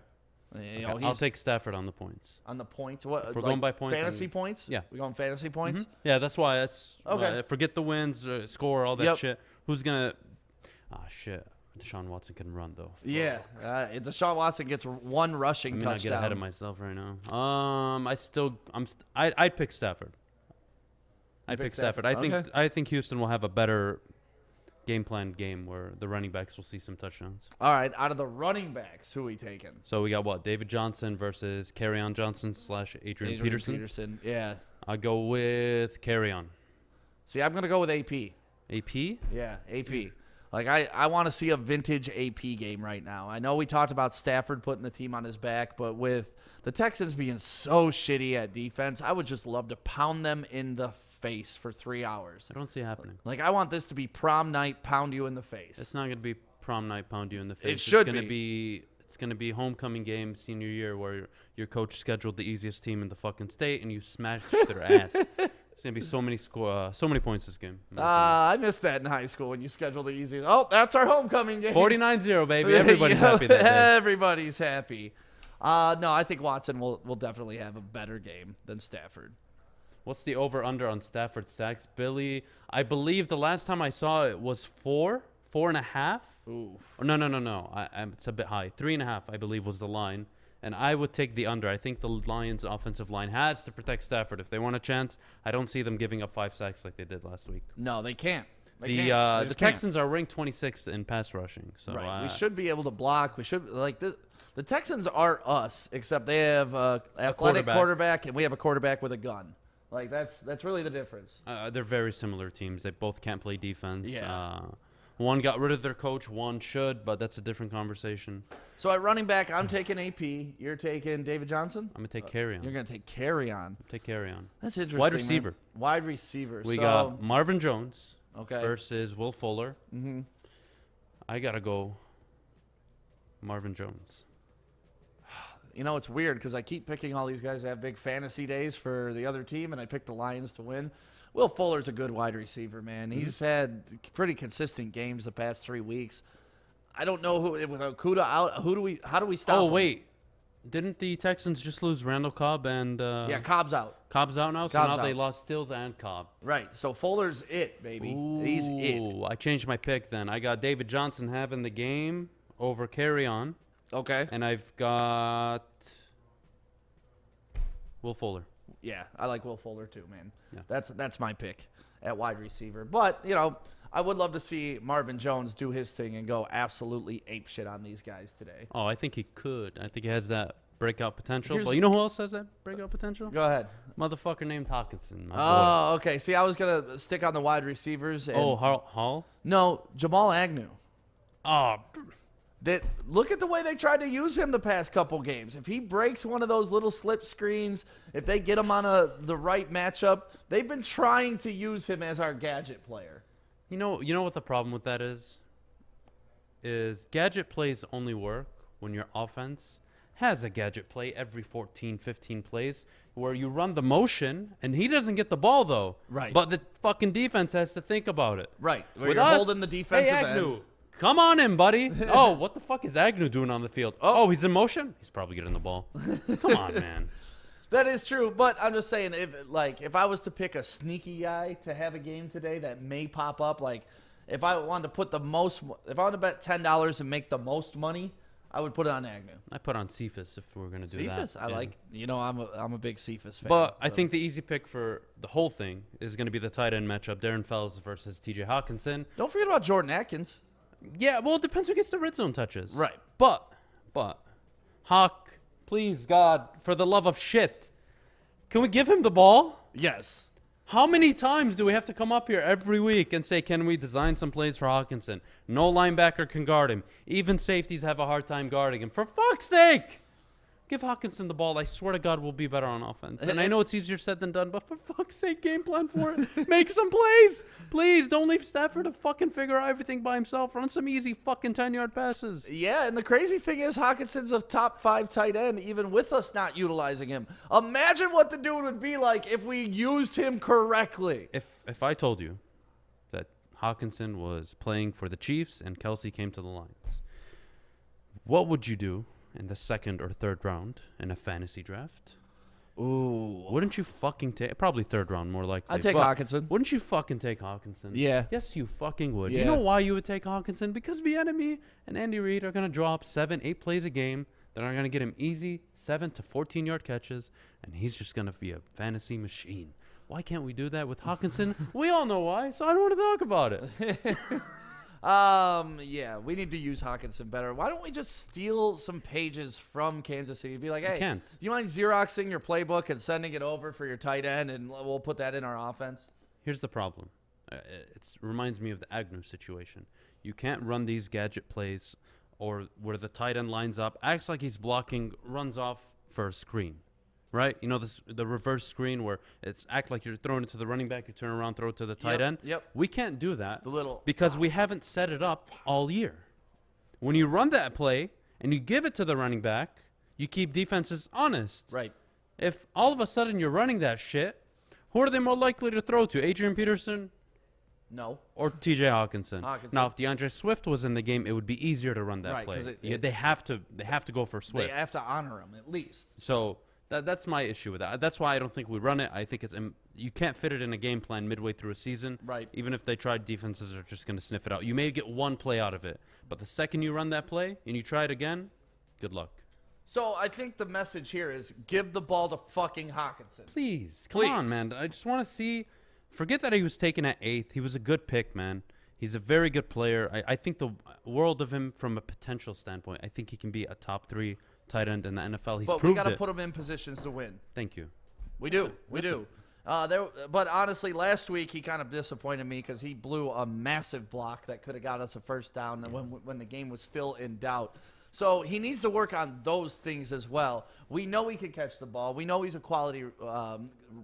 You know, I'll he's take Stafford on the points. on the points. What? If we're going by points, Fantasy I'm- points. yeah. We going fantasy points. Yeah, that's why. That's Okay. forget the wins, score, all that Yep. shit. Who's gonna? Ah, shit. Deshaun Watson can run though. Yeah. Deshaun Watson gets one rushing Let me not touchdown. get ahead of myself right now. I'd pick Stafford. I'd pick pick Stafford. Stafford. I think Houston will have a better game where the running backs will see some touchdowns. All right. Out of the running backs, who are we taking? So we got what? David Johnson versus Kerryon Johnson / Adrian Peterson. Yeah. I'll go with Kerryon. See, I'm gonna go with AP. AP? Yeah, AP. Like I want to see a vintage AP game right now. I know we talked about Stafford putting the team on his back, but with the Texans being so shitty at defense, I would just love to pound them in the face for 3 hours. I don't see it happening. Like I want this to be prom night, pound you in the face. It's not going to be prom night, pound you in the face. It should be. It's going to be homecoming game, senior year, where your coach scheduled the easiest team in the fucking state, and you smashed their ass. It's going to be so many points this game. I missed that in high school when you scheduled the easiest. Oh, that's our homecoming game. 49-0, baby. Everybody's happy that day. Everybody's happy. No, I think Watson will definitely have a better game than Stafford. What's the over-under on Stafford sacks? Billy, I believe the last time I saw it was 4.5. Ooh. Or no. It's a bit high. 3.5, I believe, was the line. And I would take the under. I think the Lions' offensive line has to protect Stafford. If they want a chance, I don't see them giving up 5 sacks like they did last week. No, they can't. The Texans are ranked 26th in pass rushing. So Right. We should be able to block. We should like the Texans are us, except they have athletic quarterback, and we have a quarterback with a gun. Like that's really the difference. they're very similar teams. They both can't play defense. Yeah. One got rid of their coach. One should, but that's a different conversation. So at running back, I'm taking AP. You're taking David Johnson? I'm going to take Kerryon. You're going to take Kerryon. Take Kerryon. That's interesting. Wide receiver. Man. Wide receiver. We got Marvin Jones okay. versus Will Fuller. Mm-hmm. I got to go Marvin Jones. You know, it's weird because I keep picking all these guys that have big fantasy days for the other team, and I pick the Lions to win. Will Fuller's a good wide receiver, man. He's had pretty consistent games the past 3 weeks. I don't know who with Okuda out. How do we stop? Oh him? wait, didn't the Texans just lose Randall Cobb and? Yeah, Cobb's out. Cobb's out now. So Cobb's now they out. lost Stills and Cobb. Right. So Fuller's it, baby. He's it. Ooh, I changed my pick then. I got David Johnson having the game over Kerryon, Okay. and I've got Will Fuller. Yeah, I like Will Fuller too, man. Yeah. That's my pick at wide receiver. But, you know, I would love to see Marvin Jones do his thing and go absolutely apeshit on these guys today. Oh, I think he could. I think he has that breakout potential. Here's- But you know who else has that breakout potential? Go ahead. Motherfucker named Hawkinson. My boy. Oh, okay. See, I was going to stick on the wide receivers. And Hall? No, Jamal Agnew. Oh, Look at the way they tried to use him the past couple games. If he breaks one of those little slip screens, if they get him on the right matchup, they've been trying to use him as our gadget player. you know what the problem with that is? Is gadget plays only work when your offense has a gadget play every 14, 15 plays where you run the motion and he doesn't get the ball though. Right. But the fucking defense has to think about it. Right. Where With you're us, holding the defensive hey, end. Agnew, come on in, buddy. Oh, what the fuck is Agnew doing on the field? Oh, he's in motion? He's probably getting the ball. Come on, man. That is true, but I'm just saying, if I was to pick a sneaky guy to have a game today that may pop up, like if I wanted to bet $10 and make the most money, I would put it on Agnew. I put on Cephas if we were going to do Cephas, that. I Yeah. like. You know, I'm a big Cephas fan. But I so. think the easy pick for the whole thing is going to be the tight end matchup, Darren Fells versus T.J. Hawkinson. Don't forget about Jordan Atkins. Yeah, well, it depends who gets the red zone touches. Right. But, Hawk, please, God, for the love of shit, can we give him the ball? Yes. How many times do we have to come up here every week and say, can we design some plays for Hawkinson? No linebacker can guard him. Even safeties have a hard time guarding him. For fuck's sake! Give Hawkinson the ball. I swear to God, we'll be better on offense. And I know it's easier said than done, but for fuck's sake, game plan for it. Make some plays. Please, don't leave Stafford to fucking figure out everything by himself. Run some easy fucking 10-yard passes. Yeah, and the crazy thing is Hawkinson's a top 5 tight end, even with us not utilizing him. Imagine what the dude would be like if we used him correctly. If I told you that Hawkinson was playing for the Chiefs and Kelsey came to the Lions, what would you do in the 2nd or 3rd round in a fantasy draft? Ooh. Wouldn't you fucking take... Probably 3rd round, more likely. I'd take Hawkinson. Wouldn't you fucking take Hawkinson? Yeah. Yes, you fucking would. Yeah. You know why you would take Hawkinson? Because Bieniemy and Andy Reid are going to drop 7-8 plays a game that are going to get him easy 7 to 14-yard catches, and he's just going to be a fantasy machine. Why can't we do that with Hawkinson? We all know why, so I don't want to talk about it. Yeah, we need to use Hawkinson better. Why don't we just steal some pages from Kansas City? Be like, hey, can't. do you mind Xeroxing your playbook and sending it over for your tight end, and we'll put that in our offense? Here's the problem. It reminds me of the Agnew situation. You can't run these gadget plays or where the tight end lines up, acts like he's blocking, runs off for a screen. Right? You know, the reverse screen where it's act like you're throwing it to the running back, you turn around, throw it to the tight end. Yep. We can't do that – because we haven't set it up all year. When you run that play and you give it to the running back, you keep defenses honest. Right. If all of a sudden you're running that shit, who are they more likely to throw to? Adrian Peterson? No. Or T.J. Hawkinson. Now, if DeAndre Swift was in the game, it would be easier to run that play. They have to go for Swift. They have to honor him at least. So that's my issue with that. That's why I don't think we run it. I think you can't fit it in a game plan midway through a season. Right. Even if they tried, defenses are just going to sniff it out. You may get one play out of it, but the second you run that play and you try it again, good luck. So I think the message here is give the ball to fucking Hawkinson. Please. Come on, man. I just want to see. Forget that he was taken at 8th. He was a good pick, man. He's a very good player. I think the world of him from a potential standpoint. I think he can be a top 3 tight end in the NFL. He's but proved we got to it. put him in positions to win. Thank you. We do. But honestly, last week he kind of disappointed me because he blew a massive block that could have got us a first down when the game was still in doubt. So he needs to work on those things as well. We know he can catch the ball. We know he's a quality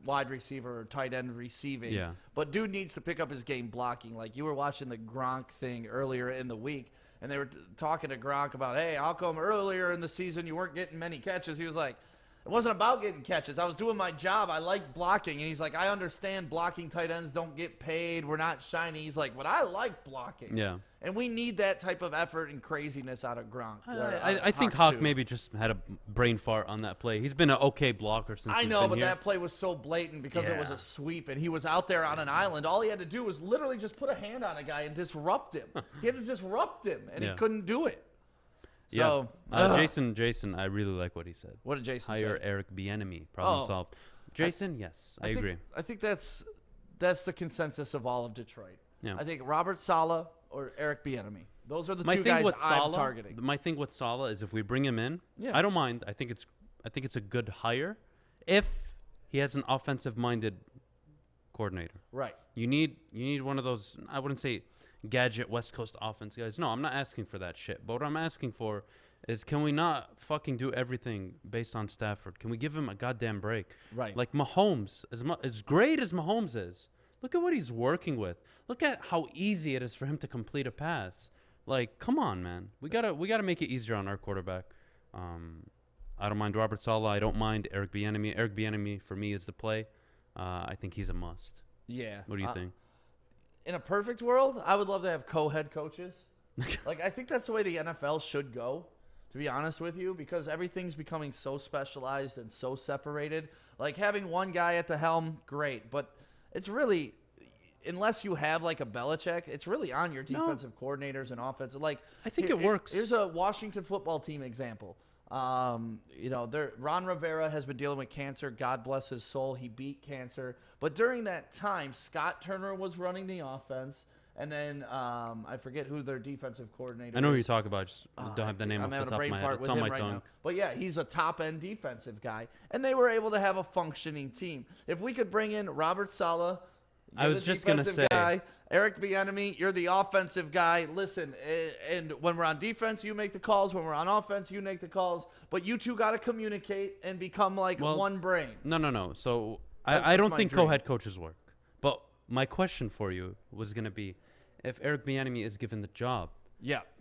wide receiver or tight end receiving. Yeah. But dude needs to pick up his game blocking. Like you were watching the Gronk thing earlier in the week, and they were talking to Gronk about, hey, how come earlier in the season you weren't getting many catches? He was like, it wasn't about getting catches. I was doing my job. I like blocking. And he's like, I understand blocking tight ends don't get paid. We're not shiny. He's like, but I like blocking. Yeah. And we need that type of effort and craziness out of Gronk. I think Hawk maybe just had a brain fart on that play. He's been an okay blocker since I he's know, been but here. that play was so blatant because it was a sweep, and he was out there on an island. All he had to do was literally just put a hand on a guy and disrupt him. He had to disrupt him, and he couldn't do it. So, Jason, I really like what he said. What did Jason say? Hire Eric Bieniemy. Problem solved. Jason, yes, I agree. I think that's the consensus of all of Detroit. Yeah. I think Robert Saleh or Eric Bieniemy. Those are the two guys I'm targeting. My thing with Saleh is if we bring him in, I don't mind. I think it's a good hire if he has an offensive-minded coordinator. Right. You need one of those. I wouldn't say gadget West Coast offense guys. No, I'm not asking for that shit. But what I'm asking for is, can we not fucking do everything based on Stafford? Can we give him a goddamn break? Right. Like Mahomes, as great as Mahomes is, look at what he's working with. Look at how easy it is for him to complete a pass. Like, come on, man. We gotta make it easier on our quarterback. I don't mind Robert Saleh. I don't mind Eric Bieniemy. Eric Bieniemy for me is the play. I think he's a must. Yeah. What do you think? In a perfect world, I would love to have co-head coaches. Like, I think that's the way the NFL should go, to be honest with you, because everything's becoming so specialized and so separated. Like, having one guy at the helm, great. But it's really, unless you have, like, a Belichick, it's really on your defensive coordinators and offensive. Like, I think it works. Here's a Washington football team example. Ron Rivera has been dealing with cancer. God bless his soul. He beat cancer. But during that time, Scott Turner was running the offense, And then I forget who their defensive coordinator is. I know who you're talking about. Just don't have the name off the top of my head. It's on my tongue. Now. But yeah, he's a top-end defensive guy. And they were able to have a functioning team. If we could bring in Robert Saleh, I was just going to say, guy, Eric Bieniemy, you're the offensive guy. Listen, and when we're on defense, you make the calls. When we're on offense, you make the calls. But you two got to communicate and become like one brain. No. So I don't think co-head coaches work. But my question for you was going to be, if Eric Bieniemy is given the job,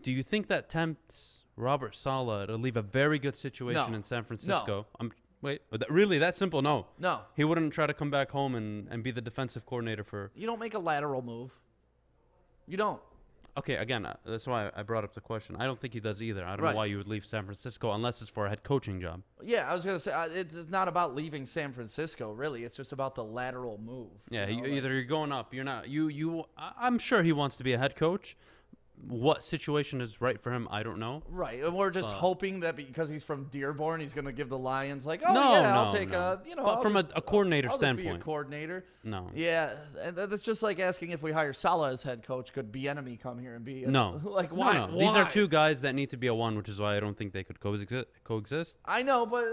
do you think that tempts Robert Saleh to leave a very good situation in San Francisco? No. Wait, really that simple? No. No. He wouldn't try to come back home and be the defensive coordinator for... You don't make a lateral move. You don't. Okay, again, that's why I brought up the question. I don't think he does either. I don't know why you would leave San Francisco unless it's for a head coaching job. Yeah, I was going to say, it's not about leaving San Francisco, really. It's just about the lateral move. Yeah, either you're going up, you're not... I'm sure he wants to be a head coach. What situation is right for him, I don't know. Right, and we're just hoping that because he's from Dearborn, he's going to give the Lions I'll take a, But from a coordinator standpoint. I'll just be a coordinator. No. Yeah, and that's just like asking if we hire Saleh as head coach, could Bieniemy come here and be no. Like, why? No. These are two guys that need to be a one, which is why I don't think they could coexist. I know, but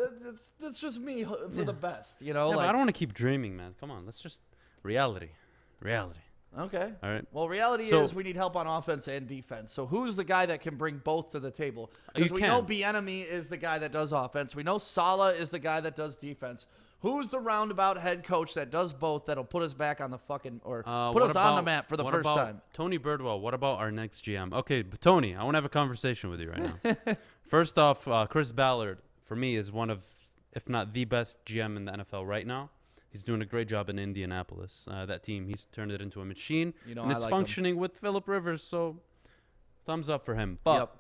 it's just me for the best, Yeah, but I don't want to keep dreaming, man. Come on, let's just reality. Okay. All right. Well, reality is we need help on offense and defense. So who's the guy that can bring both to the table? Because we know Bieniemy is the guy that does offense. We know Saleh is the guy that does defense. Who's the roundabout head coach that does both that'll put us back on the fucking put us on the map for the first time? Tony Birdwell. What about our next GM? Okay, Tony, I want to have a conversation with you right now. First off, Chris Ballard for me is one of, if not the best GM in the NFL right now. He's doing a great job in Indianapolis. That team, he's turned it into a machine. And it's functioning with Phillip Rivers, so thumbs up for him. But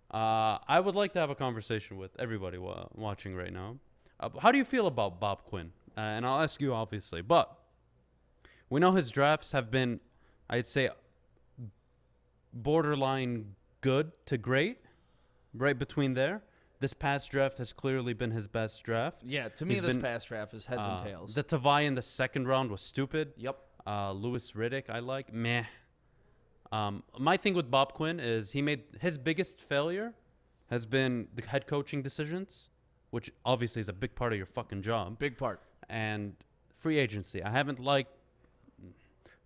I would like to have a conversation with everybody watching right now. How do you feel about Bob Quinn? And I'll ask you, obviously. But we know his drafts have been, I'd say, borderline good to great, right between there. This past draft has clearly been his best draft. Yeah, to me, this past draft is heads and tails. The Tavai in the second round was stupid. Yep. Louis Riddick, I like. Meh. My thing with Bob Quinn is he made his biggest failure has been the head coaching decisions, which obviously is a big part of your fucking job. Big part. And free agency. I haven't liked.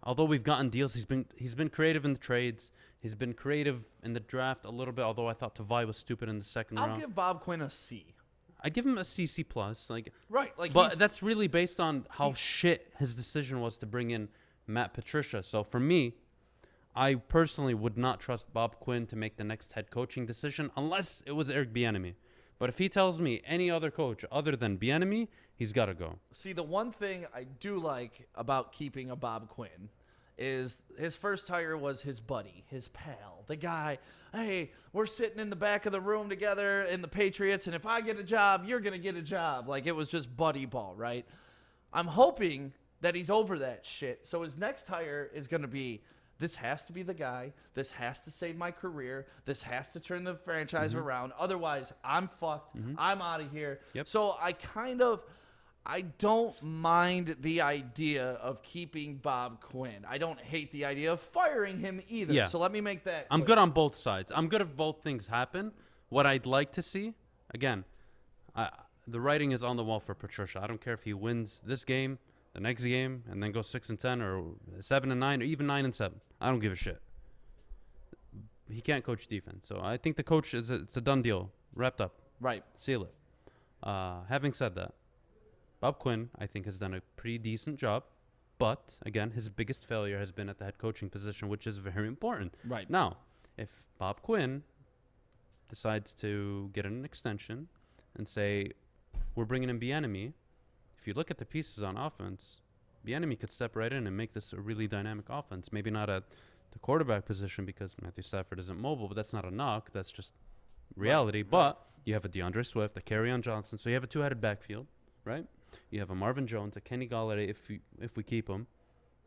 Although we've gotten deals, he's been creative in the trades. He's been creative in the draft a little bit. Although I thought Tavai was stupid in the second round. I'll give Bob Quinn a C. I give him a C plus. But that's really based on how shit his decision was to bring in Matt Patricia. So for me, I personally would not trust Bob Quinn to make the next head coaching decision unless it was Eric Bieniemy. But if he tells me any other coach other than Bieniemy, he's got to go. See, the one thing I do like about keeping a Bob Quinn is his first hire was his buddy, his pal, the guy, hey, we're sitting in the back of the room together in the Patriots, and if I get a job, you're going to get a job. Like, it was just buddy ball, right? I'm hoping that he's over that shit. So his next hire is going to be, this has to be the guy. This has to save my career. This has to turn the franchise around. Otherwise, I'm fucked. I'm out of here. Yep. So I don't mind the idea of keeping Bob Quinn. I don't hate the idea of firing him either. Yeah. So let me make that clear. I'm good on both sides. I'm good if both things happen. What I'd like to see, again, the writing is on the wall for Patricia. I don't care if he wins this game, the next game, and then goes 6-10 or 7-9 or even 9-7. I don't give a shit. He can't coach defense. So I think the coach it's a done deal. Wrapped up. Right. Seal it. Having said that, Bob Quinn, I think, has done a pretty decent job. But, again, his biggest failure has been at the head coaching position, which is very important. Right. Now, if Bob Quinn decides to get an extension and say, we're bringing in Bieniemy, if you look at the pieces on offense, Bieniemy could step right in and make this a really dynamic offense. Maybe not at the quarterback position because Matthew Stafford isn't mobile, but that's not a knock. That's just reality. Right. But you have a DeAndre Swift, a Kerryon Johnson, so you have a two-headed backfield, right? You have a Marvin Jones, a Kenny Galladay if we keep him,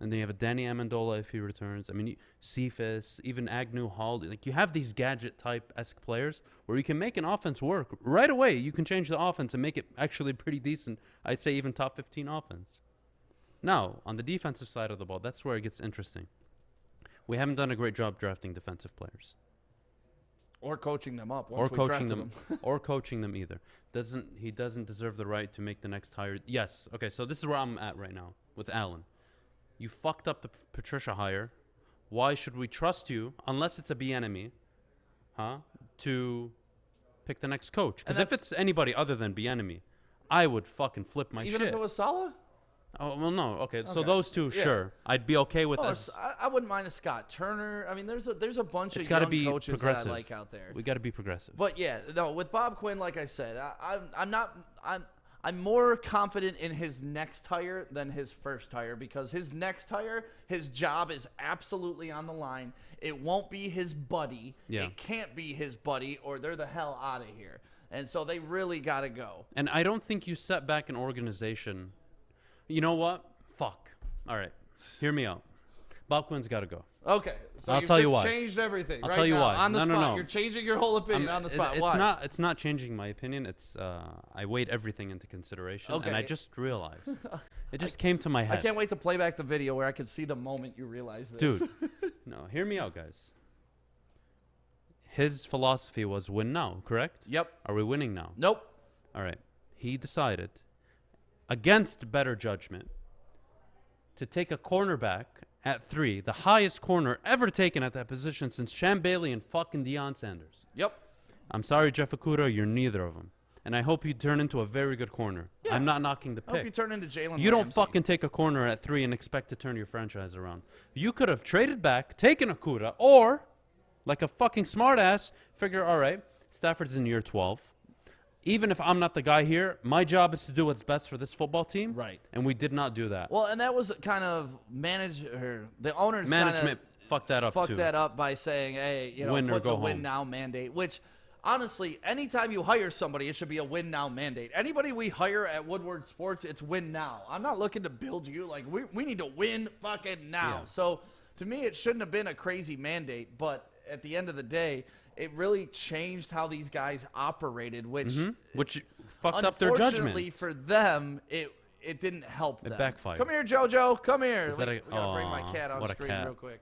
and then you have a Danny Amendola if he returns. I mean, Cephas, even Agnew, Hall. Like, you have these gadget-type-esque players where you can make an offense work right away. You can change the offense and make it actually pretty decent. I'd say even top 15 offense. Now, on the defensive side of the ball, that's where it gets interesting. We haven't done a great job drafting defensive players. Or coaching them up. Or coaching them. Or coaching them either. He doesn't deserve the right to make the next hire. Yes. Okay, so this is where I'm at right now with Allen. You fucked up the Patricia hire. Why should we trust you, unless it's a Bieniemy, to pick the next coach? Because if it's anybody other than Bieniemy, I would fucking flip my shit. Even if it was Saleh? Oh, well, no. Okay, so those two, sure. I'd be okay with this. I wouldn't mind a Scott Turner. I mean, there's a bunch of gotta young be coaches progressive. that I like out there. We got to be progressive. But yeah, no, with Bob Quinn, like I said, I'm more confident in his next hire than his first hire, because his next hire, his job is absolutely on the line. It won't be his buddy. Yeah. It can't be his buddy, or they're the hell out of here. And so they really got to go. And I don't think you set back an organization. You know what? Fuck. All right. Hear me out. Bob Quinn's got to go. Okay. So I'll you've tell just you why. changed everything. I'll right tell you now, why. On the No, spot. no. You're changing your whole opinion on the spot. Why? It's not changing my opinion. It's I weighed everything into consideration, and I just realized. It just came to my head. I can't wait to play back the video where I can see the moment you realize this. Dude. No, hear me out, guys. His philosophy was win now, correct? Yep. Are we winning now? Nope. All right. He decided, against better judgment, to take a cornerback at 3, the highest corner ever taken at that position since Champ Bailey and fucking Deion Sanders. Yep. I'm sorry, Jeff Okudah, you're neither of them. And I hope you turn into a very good corner. Yeah. I'm not knocking the I hope pick. you turn into Jalen You don't Ramsey. fucking take a corner at 3 and expect to turn your franchise around. You could have traded back, taken Okudah, or, like a fucking smartass, figure, all right, Stafford's in year 12. Even if I'm not the guy here, my job is to do what's best for this football team. Right. And we did not do that. Well, and that was kind of the owners Management fucked that up, fucked that up by saying, hey, Win or put go the win home. now mandate, which honestly, anytime you hire somebody, it should be a win now mandate. Anybody we hire at Woodward Sports, it's win now. I'm not looking to build you. Like, we need to win fucking now. Yeah. So to me, it shouldn't have been a crazy mandate, but at the end of the day, it really changed how these guys operated, which fucked up their judgment. Unfortunately for them, it didn't help them. It backfired. Come here, JoJo. Come here. Is that we gotta bring my cat on what a screen cat. real quick.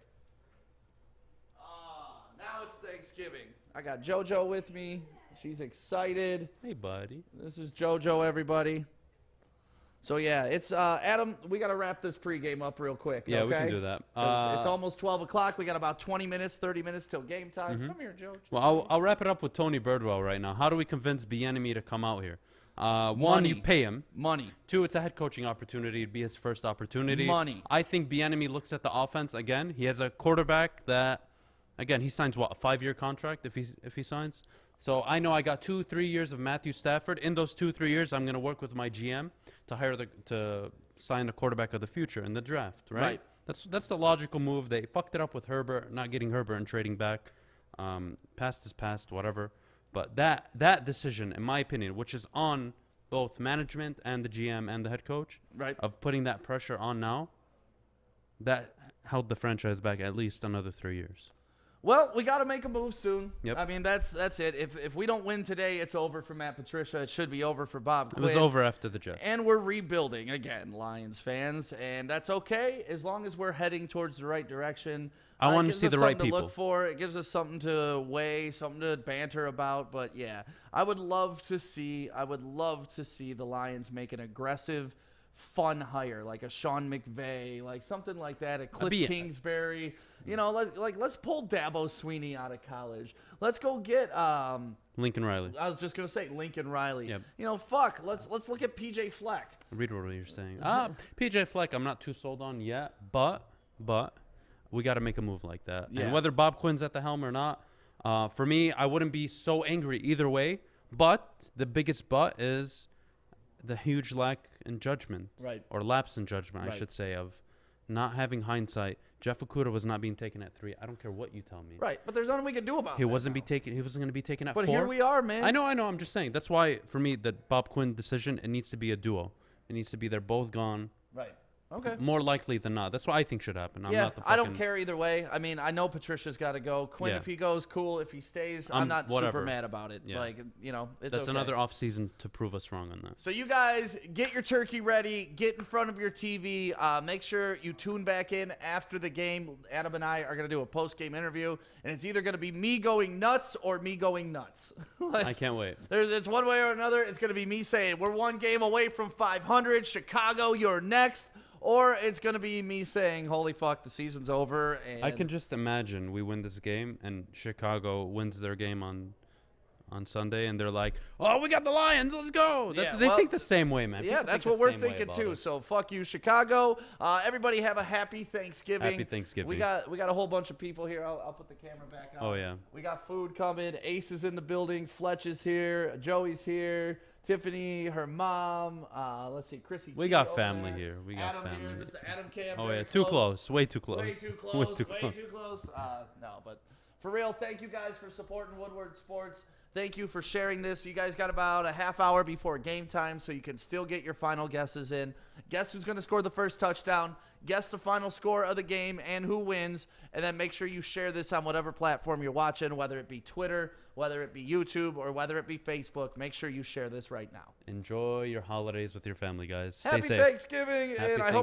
Now it's Thanksgiving. I got JoJo with me. She's excited. Hey, buddy. This is JoJo, everybody. So yeah, it's Adam. We gotta wrap this pregame up real quick. Yeah, we okay? can do that. 'Cause it's almost 12 o'clock. We got about 20 minutes, 30 minutes till game time. Come here, Joe. Well, I'll wrap it up with Tony Birdwell right now. How do we convince Bieniemy to come out here? One, Money. you pay him. Money. 2, it's a head coaching opportunity. It'd be his first opportunity. Money. I think Bieniemy looks at the offense again. He has a quarterback that, again, he signs what, a 5-year contract if he signs. So I know I got 2-3 years of Matthew Stafford. In those 2-3 years, I'm going to work with my GM to sign the quarterback of the future in the draft. Right. That's the logical move. They fucked it up with Herbert, not getting Herbert and trading back. Past is past, whatever. But that decision, in my opinion, which is on both management and the GM and the head coach, Right. of putting that pressure on now, that held the franchise back at least another 3 years. Well, we got to make a move soon. Yep. I mean, that's it. If we don't win today, it's over for Matt Patricia. It should be over for Bob Quinn. It was over after the Jets. And we're rebuilding again, Lions fans, and that's okay as long as we're heading towards the right direction. I want to gives see us the right something people. to look for. It gives us something to weigh, something to banter about. But yeah, I would love to see the Lions make an aggressive, fun hire like a Sean McVay, like something like that. A Cliff Kingsbury. Let's pull Dabo Sweeney out of college. Let's go get Lincoln Riley. I was just gonna say Lincoln Riley. Yep. Let's look at PJ Fleck. Read what you're saying. PJ Fleck, I'm not too sold on yet, but we got to make a move like that. Yeah. And whether Bob Quinn's at the helm or not, for me, I wouldn't be so angry either way. But the biggest but is the huge lack in judgment, Right. or lapse in judgment, I Right. should say, of not having hindsight. Jeff Okudah was not being taken at 3. I don't care what you tell me. Right, but there's nothing we can do about it. He wasn't going to be taken at 4. But here we are, man. I know. I'm just saying. That's why, for me, the Bob Quinn decision, it needs to be a duo. It needs to be they're both gone. Right. Okay. More likely than not. That's what I think should happen. I'm not the I don't fucking- care either way. I mean, I know Patricia's got to go. Quinn, Yeah. if he goes, cool. If he stays, I'm not whatever. super mad about it. Yeah. Like, you know, it's That's okay. another off season to prove us wrong on that. So you guys get your turkey ready. Get in front of your TV. Make sure you tune back in after the game. Adam and I are going to do a post-game interview, and it's either going to be me going nuts or me going nuts. Like, I can't wait. it's one way or another. It's going to be me saying, we're one game away from 500. Chicago, you're next. Or it's going to be me saying, holy fuck, the season's over. And I can just imagine we win this game and Chicago wins their game on Sunday, and they're like, "Oh, we got the Lions, let's go." They think the same way, man. Yeah, People that's think what the we're same way thinking about too. us. So fuck you, Chicago. Everybody have a happy Thanksgiving. Happy Thanksgiving. We got a whole bunch of people here. I'll put the camera back on. Oh, yeah. We got food coming. Ace is in the building. Fletch is here. Joey's here. Tiffany, her mom. Let's see, Chrissy. We G got over family there. here. We got Adam family. Here. This is the Adam cam. Oh Very yeah, too close. Way too close. Way too close. Way too close. Way too close. No, but for real, thank you guys for supporting Woodward Sports. Thank you for sharing this. You guys got about a half hour before game time, so you can still get your final guesses in. Guess who's going to score the first touchdown. Guess the final score of the game and who wins. And then make sure you share this on whatever platform you're watching, whether it be Twitter, whether it be YouTube, or whether it be Facebook. Make sure you share this right now. Enjoy your holidays with your family, guys. Stay Happy safe. Thanksgiving, Happy and I hope